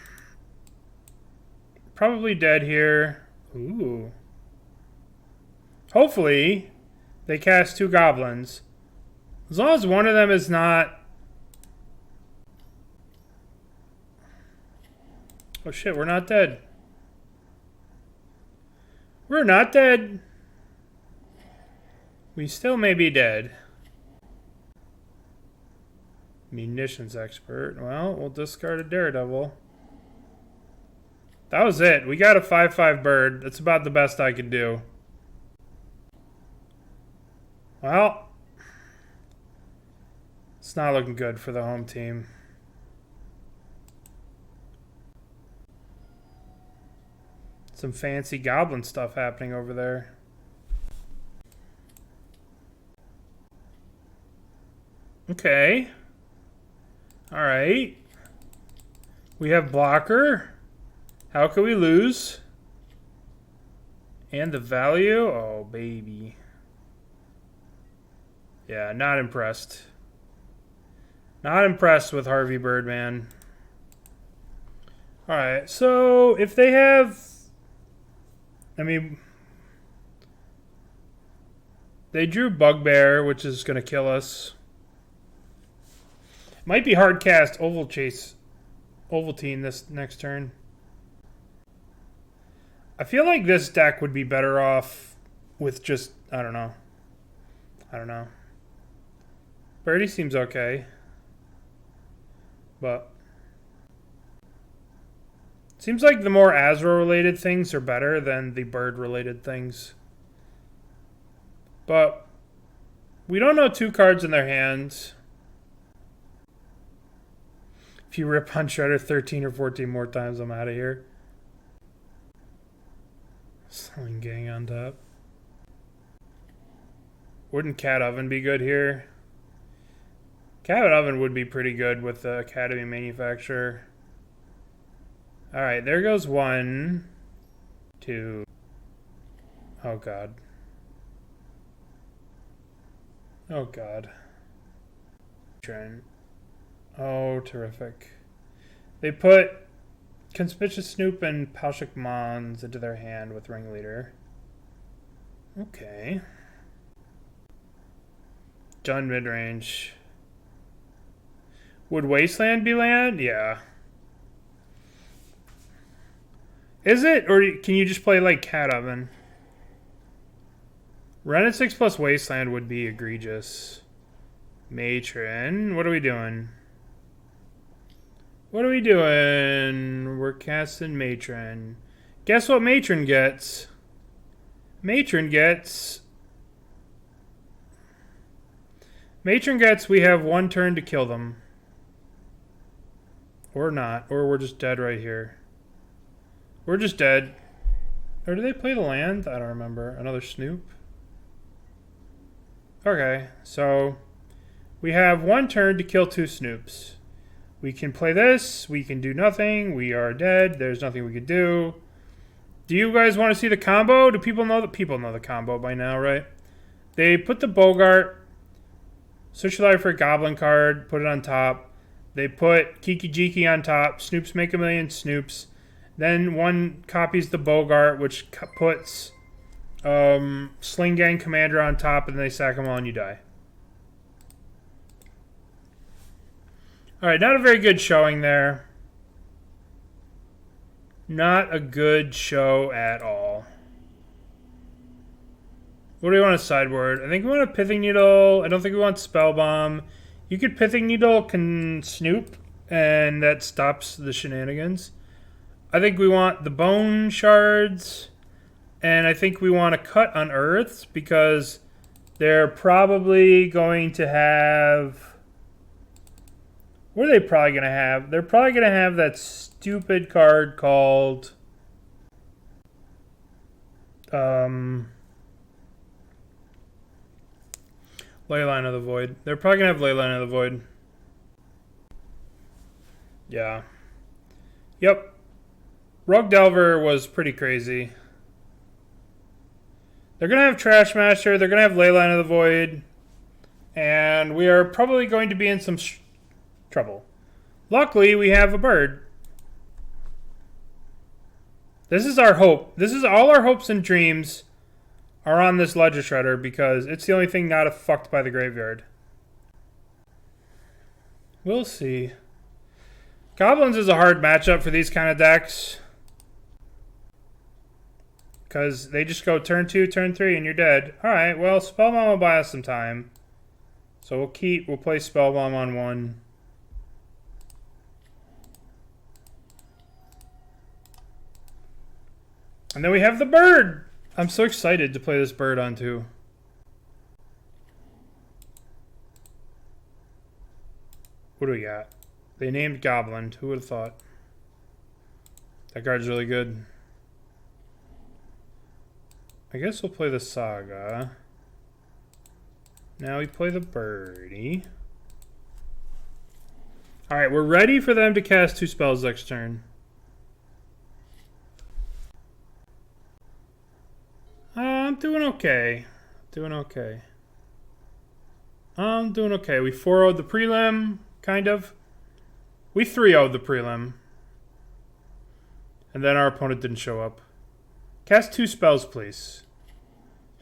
Probably dead here. Ooh. Hopefully, they cast 2 goblins. As long as one of them is not... Oh shit, we're not dead. We're not dead. We still may be dead. Munitions expert. Well, we'll discard a Daredevil. That was it. We got a 5/5 bird. That's about the best I could do. Well, it's not looking good for the home team. Some fancy goblin stuff happening over there. Okay. Alright. We have blocker. How can we lose? And the value? Oh, baby. Yeah, not impressed. Not impressed with Harvey Birdman. Alright, so if they have... I mean... They drew Bugbear, which is going to kill us. Might be hard cast Ovalchase Ovaltine this next turn. I feel like this deck would be better off with just... I don't know. I don't know. Birdie seems okay. But... Seems like the more Azra-related things are better than the bird-related things. But... We don't know 2 cards in their hands. If you rip on Shredder 13 or 14 more times, I'm out of here. Sling Gang on top. Wouldn't Cat Oven be good here? Cat Oven would be pretty good with the Academy Manufacturer. Alright, there goes 1, 2. Oh god. Oh god. Oh, terrific. They put Conspicuous Snoop and Palshik Mons into their hand with Ringleader. Okay. Done midrange. Would Wasteland be land? Yeah. Is it? Or can you just play like Cat Oven? Run at 6 plus Wasteland would be egregious. Matron. What are we doing? What are we doing? We're casting Matron. Guess what Matron gets? Matron gets... we have 1 turn to kill them. Or not. Or we're just dead right here. We're just dead. Or do they play the land? I don't remember. Another Snoop? Okay, so we have 1 turn to kill 2 Snoops. We can play this. We can do nothing. We are dead. There's nothing we could do. Do you guys want to see the combo? Do people know that people know the combo by now, right? They put the Bogart, search your life for a Goblin card, put it on top. They put Kiki Jiki on top. Snoops make 1,000,000 Snoops. Then 1 copies the Bogart, which puts Sling Gang Commander on top, and they sack them all and you die. Alright, not a very good showing there. Not a good show at all. What do we want to sideboard? I think we want a Pithing Needle. I don't think we want Spellbomb. You could Pithing Needle can Snoop, and that stops the shenanigans. I think we want the Bone Shards, and I think we want to cut Unearth because they're probably going to have... What are they probably going to have? They're probably going to have that stupid card called... Leyline of the Void. They're probably going to have Leyline of the Void. Yeah. Yep. Rogue Delver was pretty crazy. They're going to have Trash Master. They're going to have Leyline of the Void. And we are probably going to be in some trouble. Luckily, we have a bird. This is our hope. This is all our hopes and dreams are on this Ledger Shredder because it's the only thing not fucked by the graveyard. We'll see. Goblins is a hard matchup for these kind of decks. Because they just go turn 2, turn 3, and you're dead. Alright, well, Spellbomb will buy us some time. So we'll play Spellbomb on 1. And then we have the bird! I'm so excited to play this bird on 2. What do we got? They named Goblin. Who would have thought? That card's really good. I guess we'll play the Saga. Now we play the birdie. Alright, we're ready for them to cast 2 spells next turn. I'm doing okay. Doing okay. I'm doing okay. We 4-0'd the prelim, kind of. We 3-0'd the prelim. And then our opponent didn't show up. Cast 2 spells, please.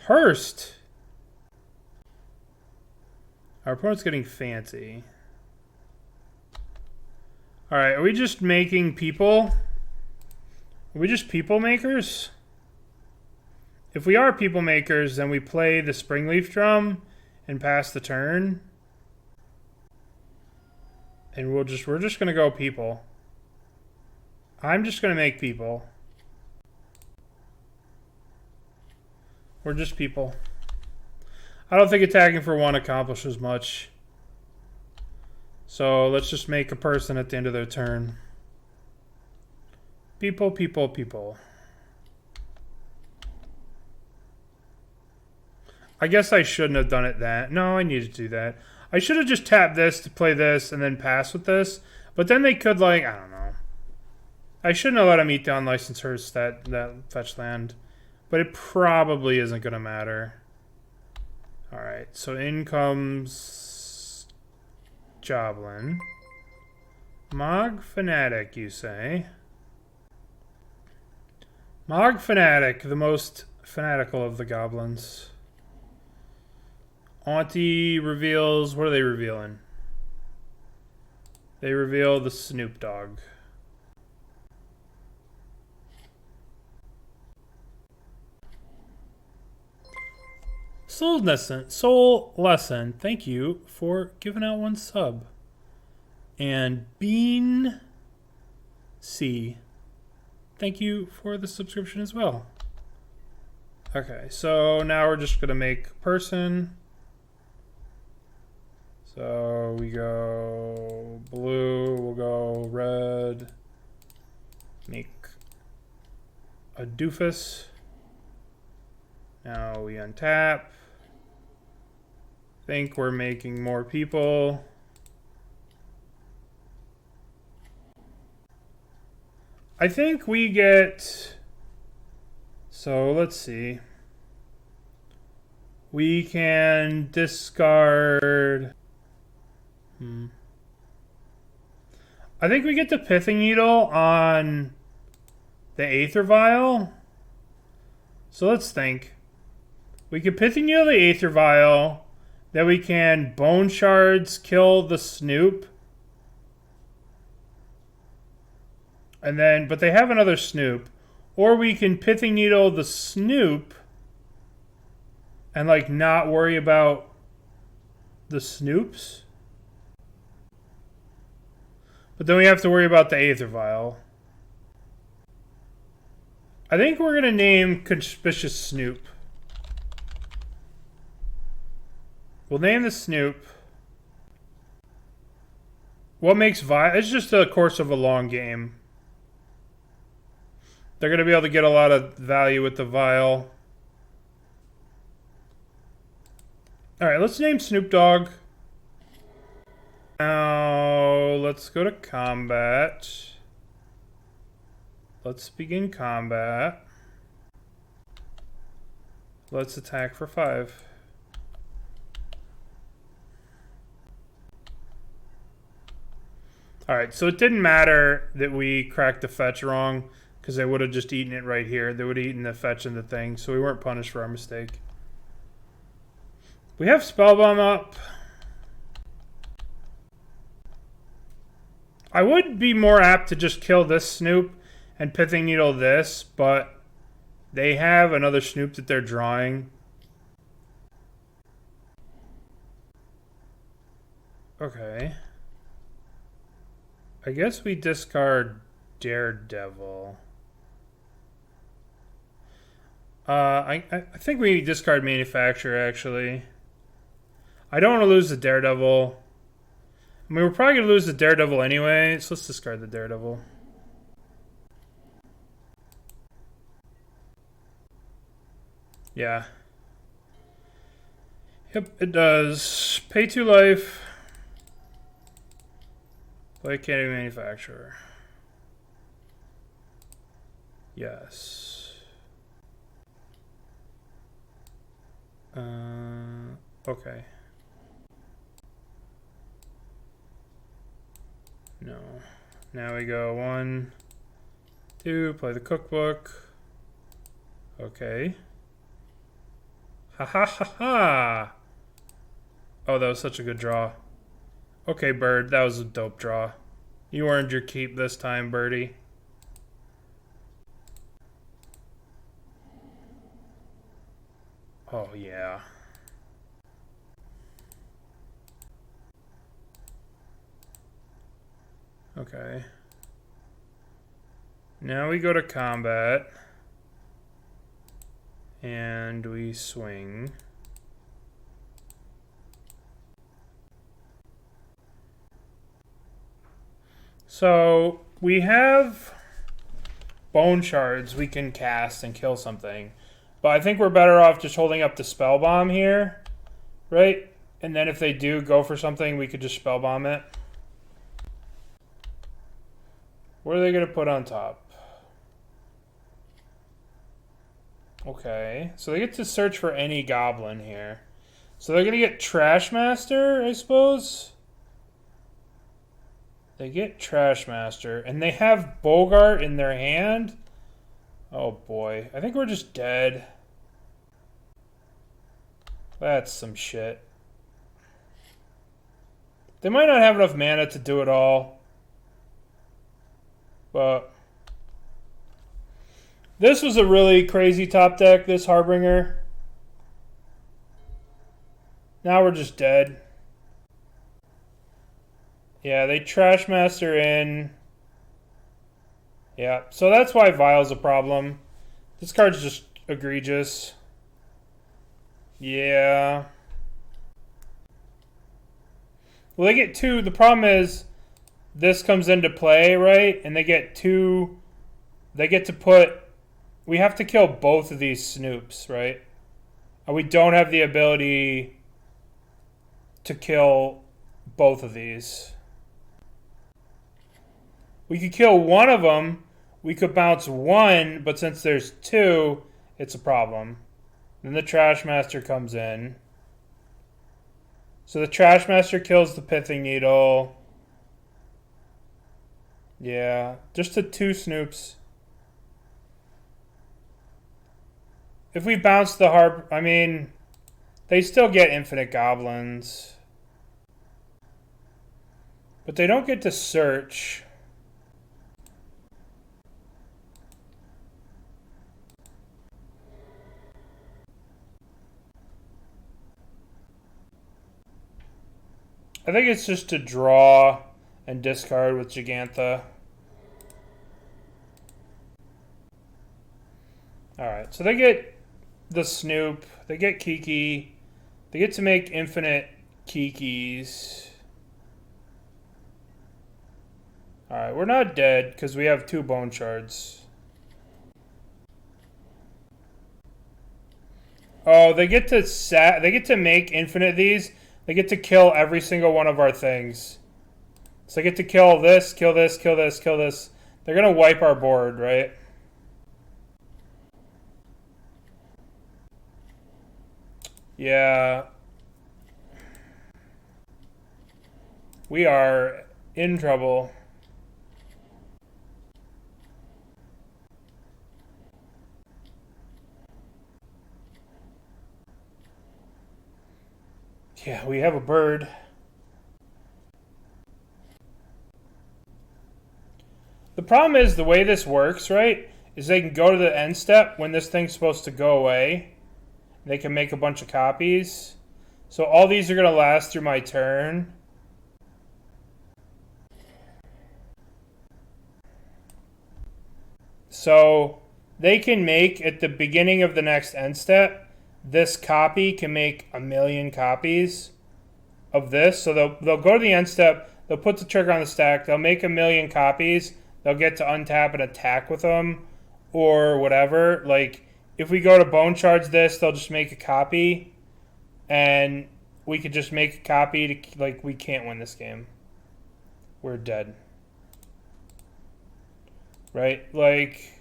Hurst! Our opponent's getting fancy. Alright, are we just making people? Are we just people makers? If we are people makers, then we play the Springleaf Drum and pass the turn. And we're just gonna go people. I'm just gonna make people. We're just people. I don't think attacking for 1 accomplishes much. So let's just make a person at the end of their turn. People, people, people. I guess I shouldn't have done it that. No, I needed to do that. I should have just tapped this to play this and then pass with this. But then they could, like, I don't know. I shouldn't have let them eat the unlicensed hearse that fetch land. But it probably isn't going to matter. Alright, so in comes Joblin. Mog Fanatic, you say? Mog Fanatic, the most fanatical of the goblins. Auntie reveals... What are they revealing? They reveal the Snoop Dogg. Soul Lesson, thank you for giving out 1 sub. And Bean C, thank you for the subscription as well. Okay, so now we're just gonna make person. So we go blue, we'll go red, make a doofus. Now we untap. Think we're making more people. I think we get, so let's see. We can discard, I think we get the Pithing Needle on the Aether Vial. So let's think. We can Pithing Needle the Aether Vial. Then we can Bone Shards kill the Snoop. And then, but they have another Snoop. Or we can Pithing Needle the Snoop. And like not worry about the Snoops. But then we have to worry about the Aether Vial. I think we're going to name Conspicuous Snoop. We'll name the Snoop. What makes Vial? It's just the course of a long game. They're going to be able to get a lot of value with the Vial. Alright, let's name Snoop Dogg. Now, let's go to combat. Let's begin combat. Let's attack for 5. Alright, so it didn't matter that we cracked the fetch wrong, because they would have just eaten it right here. They would have eaten the fetch and the thing, so we weren't punished for our mistake. We have Spellbomb up. I would be more apt to just kill this Snoop and Pithing Needle this, but they have another Snoop that they're drawing. Okay. I guess we discard Daredevil. I think we discard Manufacturer, actually. I don't want to lose the Daredevil. I mean, we're probably going to lose the Daredevil anyway, so let's discard the Daredevil. Yeah. Yep, it does. Pay 2 life. Play Academy Manufacturer. Yes. Okay. No. Now we go 1, 2, play the cookbook. Okay. Ha ha ha ha! Oh, that was such a good draw. Okay, Bird, that was a dope draw. You earned your keep this time, Birdie. Oh, yeah. Okay. Now we go to combat. And we swing. So we have Bone Shards we can cast and kill something. But I think we're better off just holding up the Spellbomb here, right? And then if they do go for something, we could just Spellbomb it. What are they going to put on top? Okay, so they get to search for any goblin here. So they're going to get Trashmaster, I suppose? They get Trashmaster, and they have Bogart in their hand? Oh boy, I think we're just dead. That's some shit. They might not have enough mana to do it all. But this was a really crazy top deck, this Harbinger. Now we're just dead. Yeah, they Trashmaster in. Yeah, so that's why Vile's a problem. This card's just egregious. Yeah. Well, they get two. The problem is this comes into play, right? And they get two. They get to put. We have to kill both of these Snoops, right? And we don't have the ability to kill both of these. We could kill one of them. We could bounce one, but since there's two, it's a problem. Then the Trashmaster comes in. So the Trashmaster kills the Pithing Needle. Yeah, just the two Snoops. If we bounce the Harp, I mean, they still get infinite goblins. But they don't get to search. I think it's just to draw and discard with Gigantha. Alright, so they get the Snoop, they get Kiki, they get to make infinite Kikis. Alright, we're not dead because we have two Bone Shards. Oh, they get to make infinite these. They get to kill every single one of our things. So they get to kill this, kill this, kill this, kill this. They're going to wipe our board, right? Yeah. We are in trouble. Yeah, we have a bird. The problem is the way this works, right, is they can go to the end step when this thing's supposed to go away. They can make a bunch of copies. So all these are going to last through my turn. So they can make, at the beginning of the next end step, this copy can make 1,000,000 copies of this. So they'll go to the end step, they'll put the trigger on the stack, they'll make 1,000,000 copies, they'll get to untap and attack with them, or whatever. Like, if we go to Bone Shards this, they'll just make a copy, and we could just make a copy to, like, we can't win this game. We're dead. Right? Like,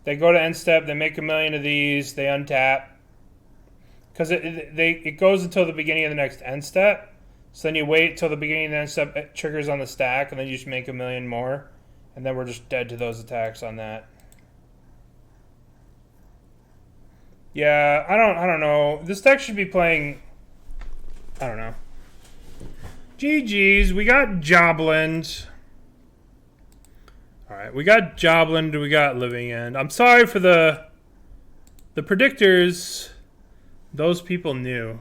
they go to end step, they make 1,000,000 of these, they untap. Because it goes until the beginning of the next end step. So then you wait till the beginning of the end step, it triggers on the stack, and then you just make 1,000,000 more. And then we're just dead to those attacks on that. Yeah, I don't know. This deck should be playing, I don't know. GG's, we got Jobland. Alright, we got Jobland, we got Living End. I'm sorry for the predictors. Those people knew.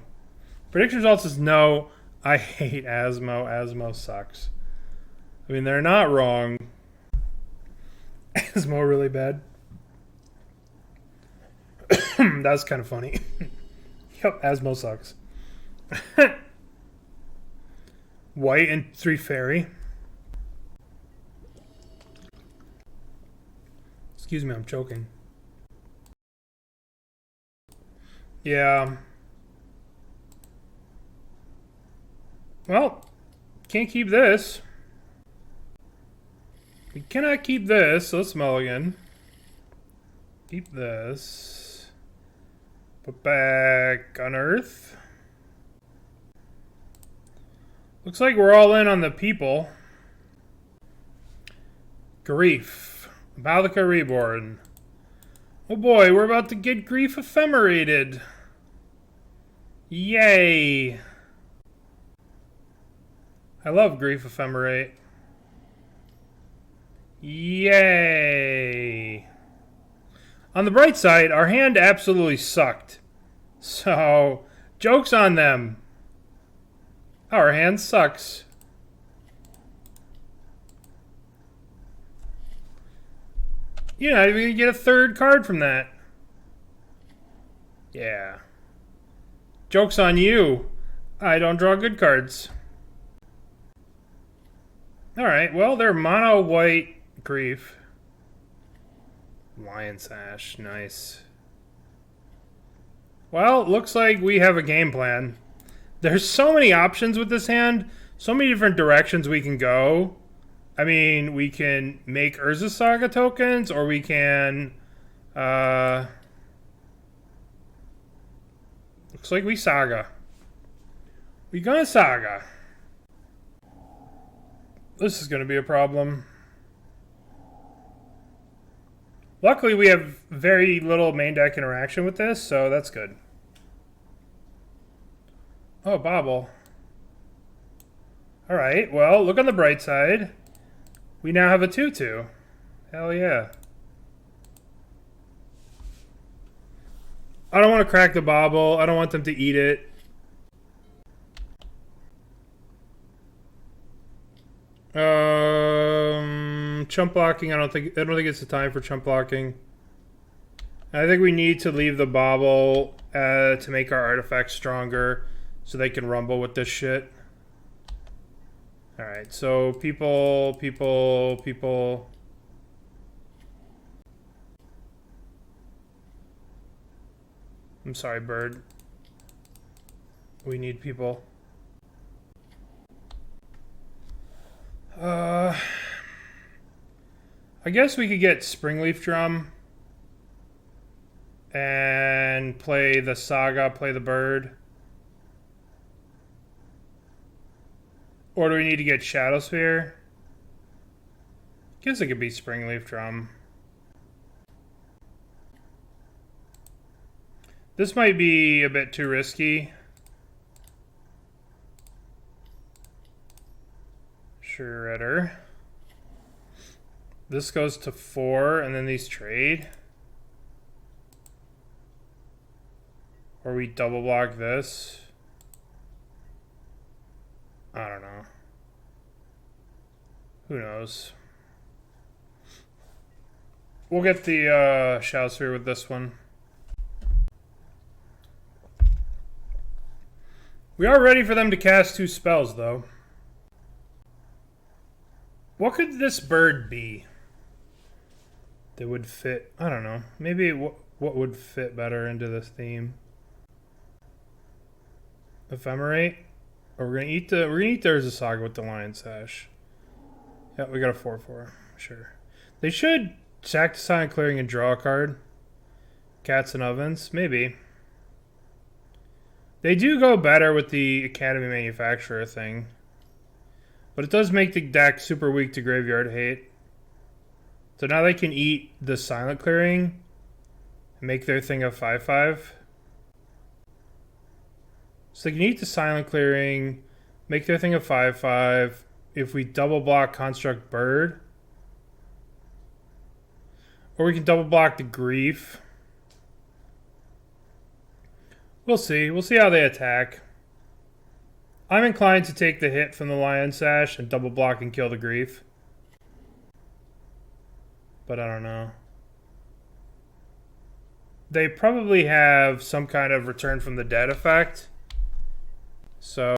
Prediction results is no, I hate Asmo. Asmo sucks. I mean, they're not wrong. Asmo really bad. That was kind of funny. Yep, Asmo sucks. White and 3 fairy. Excuse me, I'm choking. Yeah. Well, can't keep this. We cannot keep this. So let's mulligan. Keep this. Put back Unearth. Looks like we're all in on the people. Grief. Bauble Reborn. Oh boy, we're about to get Grief ephemerated. Yay. I love Grief ephemerate. Yay. On the bright side, our hand absolutely sucked. So, joke's on them. Our hand sucks. You're not even going to get a third card from that. Yeah. Joke's on you. I don't draw good cards. Alright, well, they're mono white Grief. Lion Sash, nice. Well, looks like we have a game plan. There's so many options with this hand. So many different directions we can go. I mean, we can make Urza Saga tokens, or we can... looks like we Saga. We gonna Saga. This is gonna be a problem. Luckily, we have very little main deck interaction with this, so that's good. Oh, Bauble. Alright, well, look on the bright side. We now have a 2/2. Hell yeah. I don't want to crack the Bauble. I don't want them to eat it. Chump blocking, I don't think it's the time for chump blocking. I think we need to leave the Bauble to make our artifacts stronger so they can rumble with this shit. Alright, so people. I'm sorry, bird. We need people. I guess we could get Springleaf Drum and play the Saga, play the bird. Or do we need to get Shadowspear? Guess it could be Springleaf Drum. This might be a bit too risky. Shredder. This goes to 4, and then these trade. Or we double block this. I don't know. Who knows? We'll get the Shadowspear with this one. We are ready for them to cast 2 spells, though. What could this bird be that would fit? I don't know. Maybe what would fit better into this theme? Ephemerate? Or we're gonna eat the Urza Saga with the Lion Sash. Yeah, we got a 4/4. Sure. They should sack the Silent Clearing and draw a card. Cats and Ovens, maybe. They do go better with the Academy Manufacturer thing. But it does make the deck super weak to graveyard hate. So now they can eat the Silent Clearing and make their thing a 5/5. So they can eat the Silent Clearing, make their thing a 5/5. If we double block Construct Bird. Or we can double block the Grief. We'll see. We'll see how they attack. I'm inclined to take the hit from the Lion Sash and double block and kill the Grief. But I don't know. They probably have some kind of Return from the Dead effect. So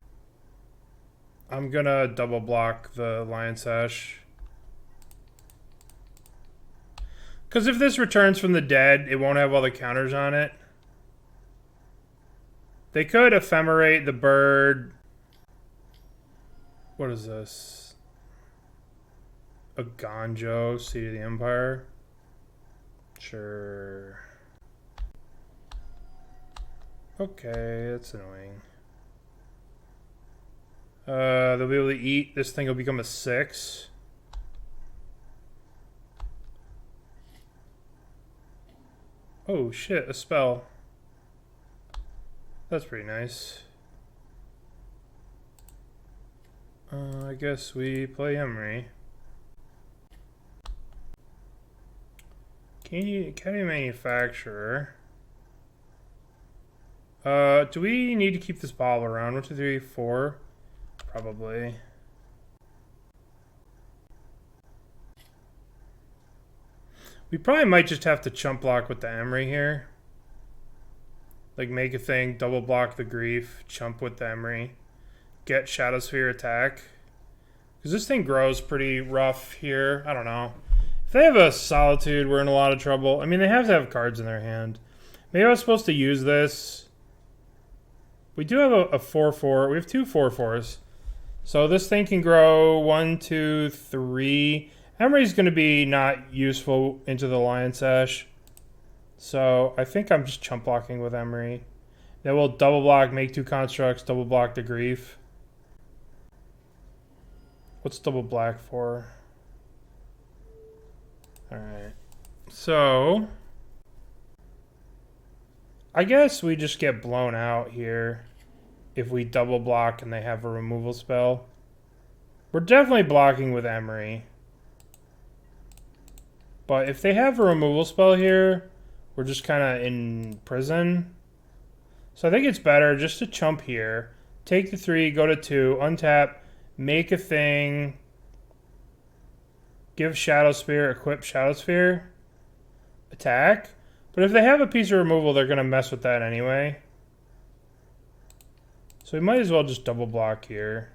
I'm gonna double block the Lion Sash. Because if this returns from the dead, it won't have all the counters on it. They could ephemerate the bird. What is this? A Ganjo, Seat of the Empire? Sure. Okay, that's annoying. They'll be able to eat. This thing will become a 6. Oh shit, a spell. That's pretty nice. I guess we play Emry. Academy Manufacturer. Do we need to keep this Bauble around? 1, 2, 3, 4? Probably. We probably might just have to chump block with the Emry here. Like make a thing, double block the Grief, chump with the Emry. Get Shadowspear attack. Because this thing grows pretty rough here. I don't know. If they have a Solitude, we're in a lot of trouble. I mean, they have to have cards in their hand. Maybe I was supposed to use this. We do have a 4/4. We have 2 4/4s. So this thing can grow 1, 2, 3. Emry's going to be not useful into the Lion Sash. So I think I'm just chump blocking with Emry. Then we'll double block, make 2 constructs, double block the Grief. What's double black for? Alright. So I guess we just get blown out here if we double block and they have a removal spell. We're definitely blocking with Emry. But if they have a removal spell here, we're just kind of in prison. So I think it's better just to chump here. Take the 3, go to 2, untap, make a thing. Give Shadowspear, equip Shadowspear. Attack. But if they have a piece of removal, they're going to mess with that anyway. So we might as well just double block here.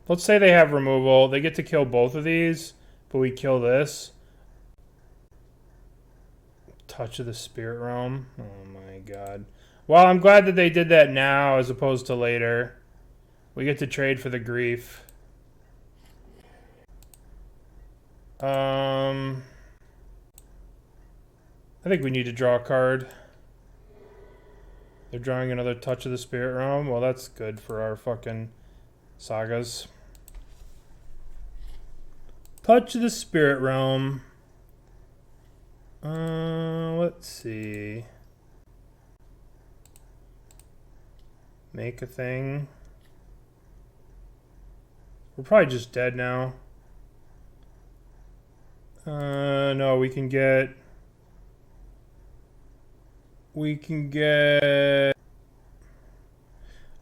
Let's say they have removal. They get to kill both of these, but we kill this. Touch of the Spirit Realm. Oh my god. Well, I'm glad that they did that now as opposed to later. We get to trade for the Grief. I think we need to draw a card. They're drawing another Touch of the Spirit Realm. Well, that's good for our fucking sagas. Touch of the Spirit Realm. Let's see. Make a thing. We're probably just dead now. No, we can get...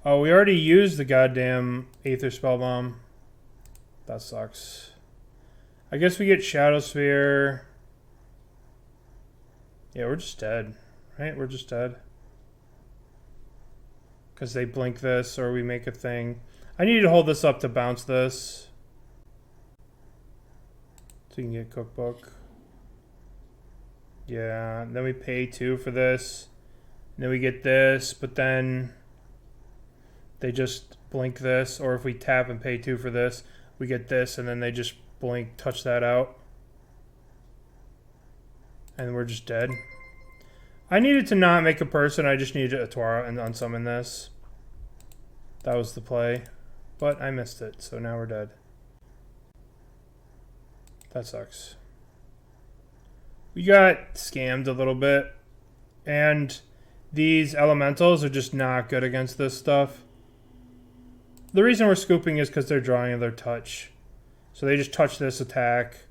Oh, we already used the goddamn Aether Spellbomb. That sucks. I guess we get Shadowspear. Yeah, we're just dead. Right? We're just dead. Because they blink this or we make a thing. I need to hold this up to bounce this. So you can get Cookbook. Yeah, then we pay 2 for this. And then we get this, but then they just blink this. Or if we tap and pay 2 for this, we get this, and then they just blink, touch that out. And we're just dead. I needed to not make a person, I just needed to Otawara and unsummon this. That was the play. But I missed it, so now we're dead. That sucks. We got scammed a little bit. And these elementals are just not good against this stuff. The reason we're scooping is because they're drawing another touch. So they just touch this attack.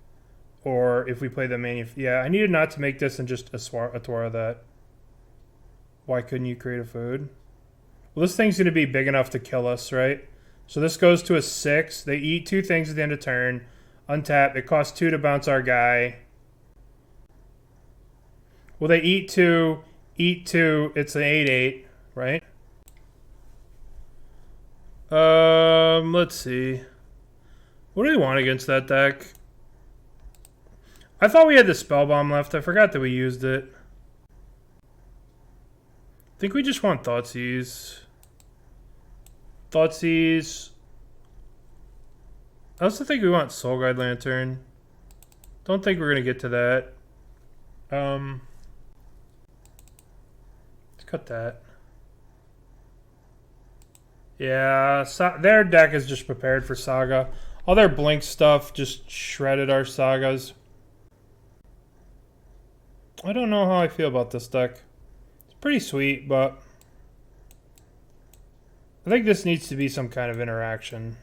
Or if we play the yeah, I needed not to make this and just Otawara that. Why couldn't you create a food? Well, this thing's going to be big enough to kill us, right? So this goes to a 6. They eat 2 things at the end of turn. Untap. It costs 2 to bounce our guy. Well, they eat 2. Eat 2. It's an 8/8, right? Let's see. What do we want against that deck? I thought we had the Spellbomb left. I forgot that we used it. I think we just want Thoughtseize. Thoughtseize. I also think we want Soul Guide Lantern. Don't think we're going to get to that. Let's cut that. Yeah, their deck is just prepared for Saga. All their Blink stuff just shredded our Sagas. I don't know how I feel about this deck. It's pretty sweet, but I think this needs to be some kind of interaction.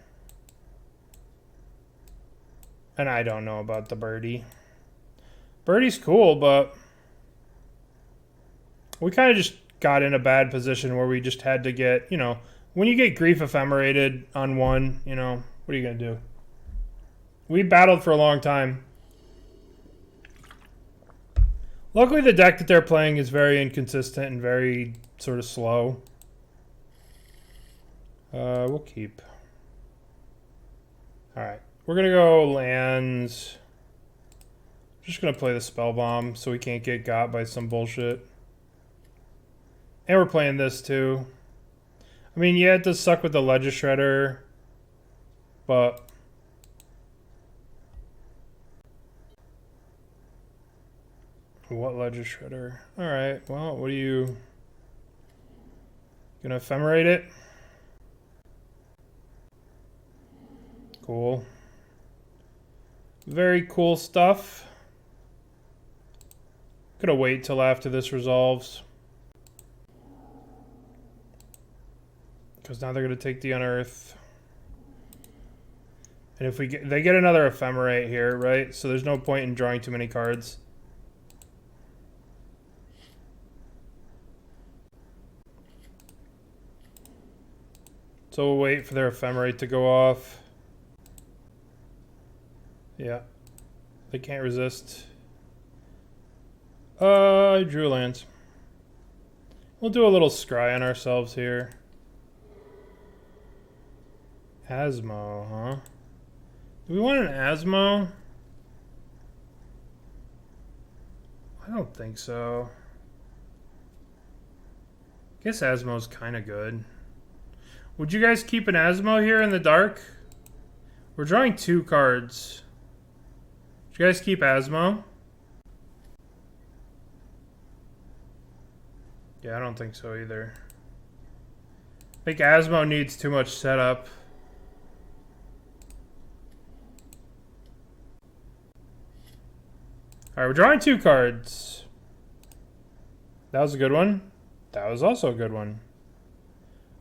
And I don't know about the birdie. Birdie's cool, but we kind of just got in a bad position where we just had to get, you know, when you get Grief Ephemerated on one, you know, what are you going to do? We battled for a long time. Luckily, the deck that they're playing is very inconsistent and very sort of slow. We'll keep. Alright. We're going to go lands. Just going to play the Spellbomb so we can't get got by some bullshit. And we're playing this too. I mean, yeah, it does suck with the Ledger Shredder. But what Ledger Shredder? Alright, well, what are you gonna ephemerate it? Cool. Very cool stuff. Gonna wait till after this resolves. Because now they're gonna take the Unearth. And if we get, they get another Ephemerate here, right? So there's no point in drawing too many cards. So we'll wait for their Ephemerate to go off. Yeah. They can't resist. I drew a land. We'll do a little scry on ourselves here. Asmo, huh? Do we want an Asmo? I don't think so. I guess Asmo's kind of good. Would you guys keep an Asmo here in the dark? We're drawing 2 cards. Would you guys keep Asmo? Yeah, I don't think so either. I think Asmo needs too much setup. Alright, we're drawing 2 cards. That was a good one. That was also a good one.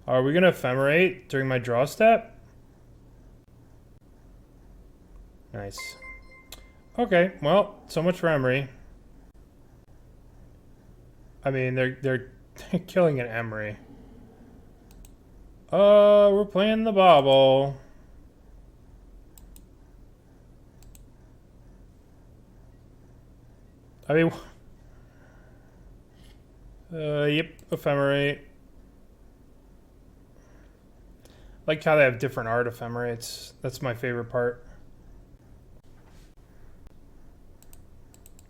Are we going to Ephemerate during my draw step? Nice. Okay, well, so much for Emry. I mean, they're killing an Emry. We're playing the Bauble. I mean, yep, Ephemerate. Like how they have different art Ephemerates. That's my favorite part.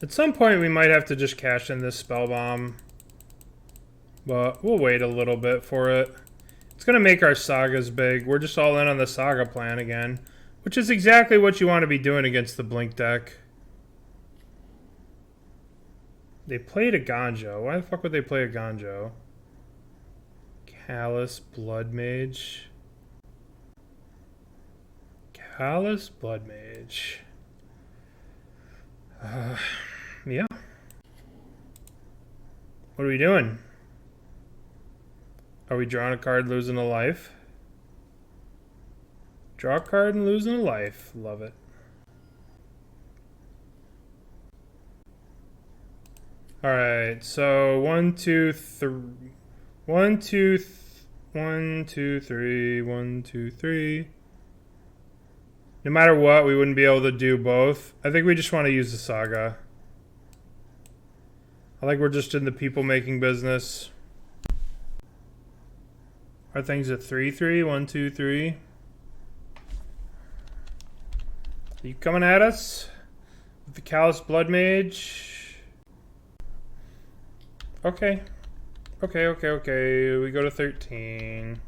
At some point, we might have to just cash in this Spellbomb. But we'll wait a little bit for it. It's going to make our Sagas big. We're just all in on the Saga plan again. Which is exactly what you want to be doing against the Blink deck. They played a Ganjo. Why the fuck would they play a Ganjo? Callous Blood Mage. Callous Blood Mage. Yeah. What are we doing? Are we drawing a card, losing a life? Draw a card and losing a life. Love it. Alright, so 1, 2, 3. 1, 2, 1, 2, 3. 1, 2, 3. No matter what, we wouldn't be able to do both. I think we just want to use the Saga. I think we're just in the people-making business. Are things a 3-3? 1, 2, 3. Are you coming at us? With the Callous Blood Mage. Okay. Okay. We go to 13.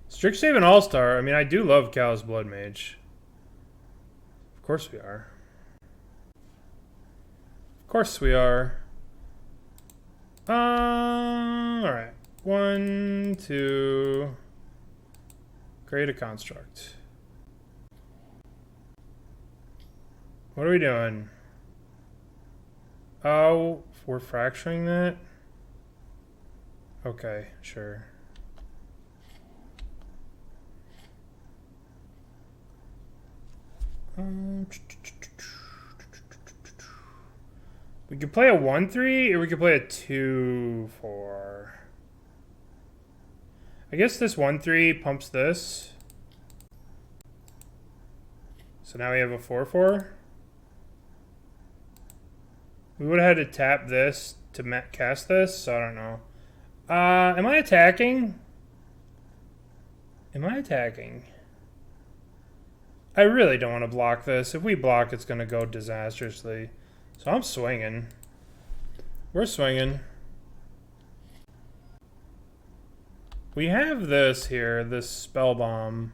Strixhaven and All-Star. I mean, I do love Callous Blood Mage. Of course we are. Of course we are. Alright. 1, 2. Create a construct. What are we doing? Oh, we're fracturing that? Okay, sure. We could play a 1-3 or we could play a 2-4. I guess this 1-3 pumps this. So now we have a 4-4. We would have had to tap this to cast this, so I don't know. Am I attacking? Am I attacking? I really don't want to block this. If we block, it's going to go disastrously. So I'm swinging. We're swinging. We have this here, this Spellbomb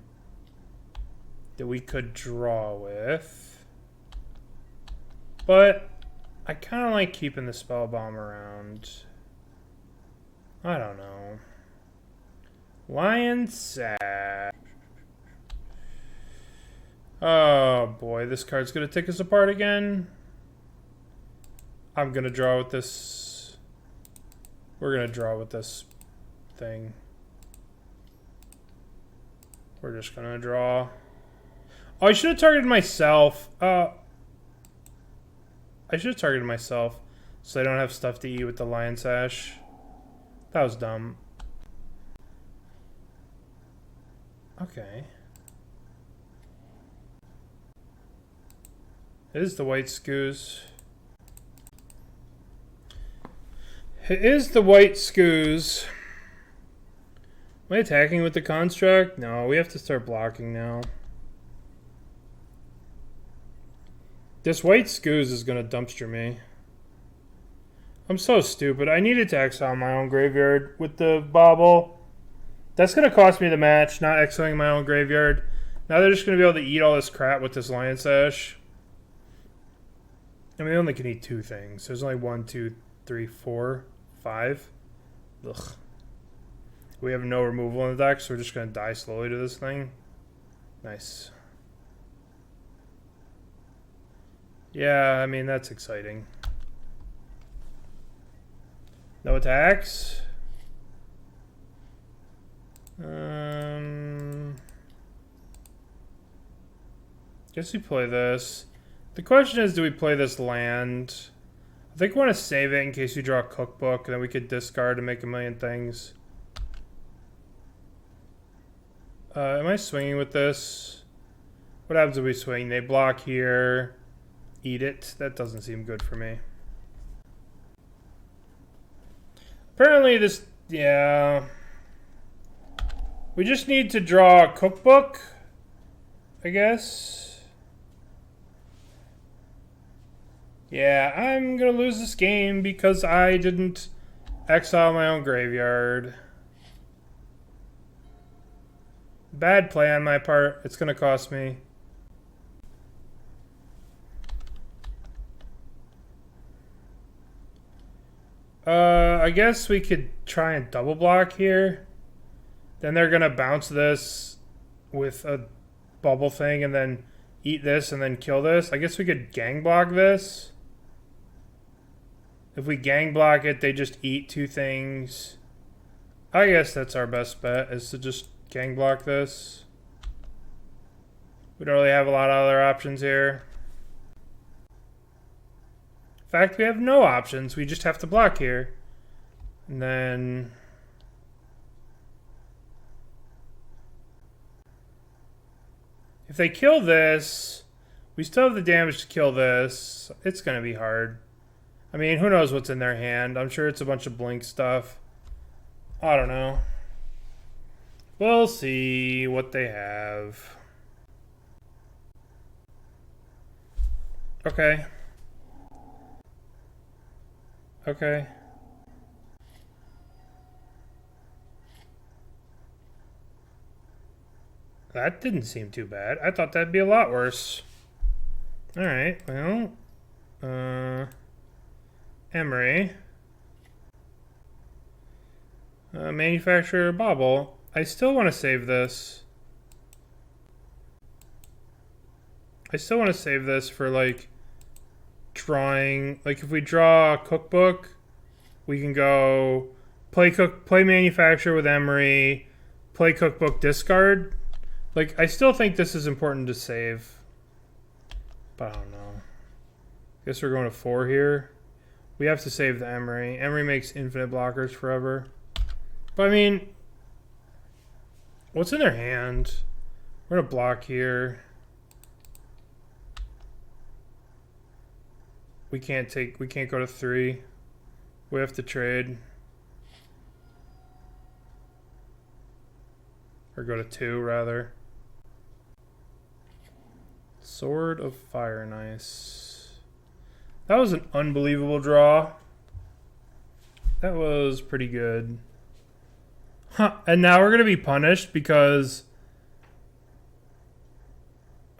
that we could draw with. But I kind of like keeping the Spellbomb around. I don't know. Lion Sack. Oh boy, this card's gonna take us apart again. I'm gonna draw with this. We're gonna draw with this thing. We're just gonna draw. Oh, I should have targeted myself. I should have targeted myself so I don't have stuff to eat with the Lion Sash. That was dumb. Okay. It is the White Scoos. It is the White Scoos. Am I attacking with the construct? No, we have to start blocking now. This White Scoos is going to dumpster me. I'm so stupid. I needed to exile my own graveyard with the Bauble. That's going to cost me the match, not exiling my own graveyard. Now they're just going to be able to eat all this crap with this Lion Sash. I mean, they only can eat 2 things. There's only 1, 2, 3, 4, 5. Ugh. We have no removal in the deck, so we're just going to die slowly to this thing. Nice. Yeah, I mean, that's exciting. No attacks. Guess we play this. The question is, do we play this land? I think we want to save it in case you draw a cookbook, and then we could discard and make a million things. Am I swinging with this? What happens if we swing? They block here. Eat it. That doesn't seem good for me. Apparently this... Yeah. We just need to draw a cookbook, I guess. Yeah, I'm going to lose this game because I didn't exile my own graveyard. Bad play on my part. It's going to cost me. I guess we could try and double block here. Then they're going to bounce this with a bubble thing and then eat this and then kill this. I guess we could gang block this. If we gang block it, they just eat 2 things. I guess that's our best bet, is to just gang block this. We don't really have a lot of other options here. In fact, we have no options. We just have to block here. And then... if they kill this, we still have the damage to kill this. It's going to be hard. I mean, who knows what's in their hand? I'm sure it's a bunch of blink stuff. I don't know. We'll see what they have. Okay. Okay. That didn't seem too bad. I thought that'd be a lot worse. Alright, well. Emry. Manufacturer Bauble. I still want to save this. I still want to save this for, like, drawing. Like, if we draw a cookbook, we can go play manufacturer with Emry, play cookbook, discard. Like, I still think this is important to save. But I don't know. Guess we're going to 4 here. We have to save the Emry. Emry makes infinite blockers forever. But I mean, what's in their hand? We're gonna block here. We can't go to 3. We have to trade. Or go to 2 rather. Sword of Fire, nice. That was an unbelievable draw. That was pretty good. Huh, and now we're gonna be punished because...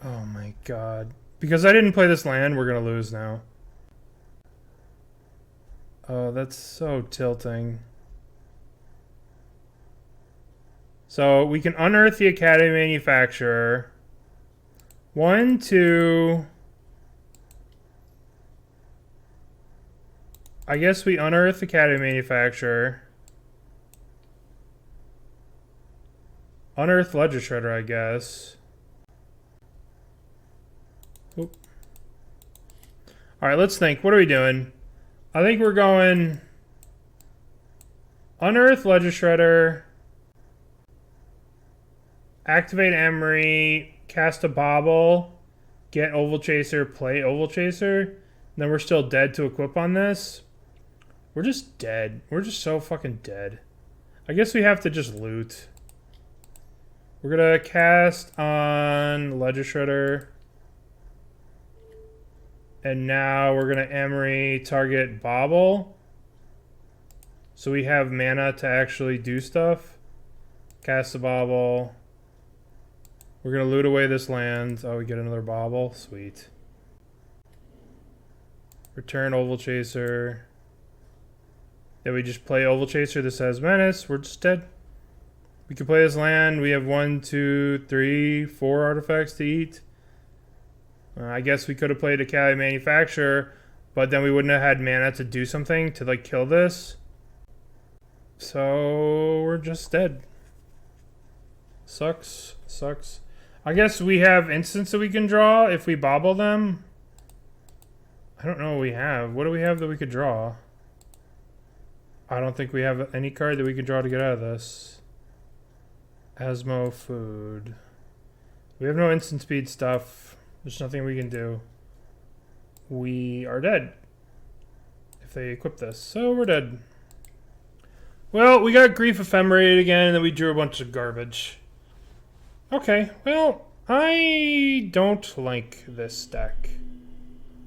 Oh my god. Because I didn't play this land, we're gonna lose now. Oh, that's so tilting. So we can unearth the Academy Manufacturer. 1, 2... I guess we unearth Academy Manufacturer. Unearth Ledger Shredder, I guess. Oop. Alright, let's think. What are we doing? I think we're going... Unearth Ledger Shredder. Activate Emry. Cast a Bauble. Get Ovalchaser. Play Ovalchaser. Then we're still dead to equip on this. We're just dead. We're just so fucking dead. I guess we have to just loot. We're gonna cast on Ledger Shredder. And now we're gonna Emry target Bauble. So we have mana to actually do stuff. Cast a Bauble. We're gonna loot away this land. Oh, we get another Bauble. Sweet. Return Ovalchaser. Then we just play Ovalchaser. This has Menace. We're just dead. We can play this land. We have 1, 2, 3, 4 artifacts to eat. I guess we could have played Academy Manufacturer, but then we wouldn't have had mana to do something to like kill this. So we're just dead. Sucks. Sucks. I guess we have instants that we can draw if we bauble them. I don't know what we have. What do we have that we could draw? I don't think we have any card that we can draw to get out of this. Asmo food. We have no instant speed stuff. There's nothing we can do. We are dead. If they equip this. So we're dead. Well, we got Grief Ephemerate again, and then we drew a bunch of garbage. Okay, well, I don't like this deck.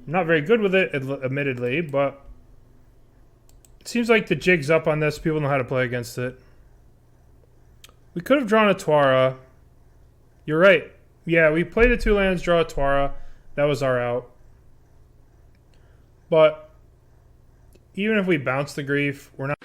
I'm not very good with it, admittedly, but it seems like the jig's up on this. People know how to play against it. We could have drawn a Otawara. You're right. Yeah, we played the 2 lands, draw a Otawara. That was our out. But even if we bounce the Grief, we're not...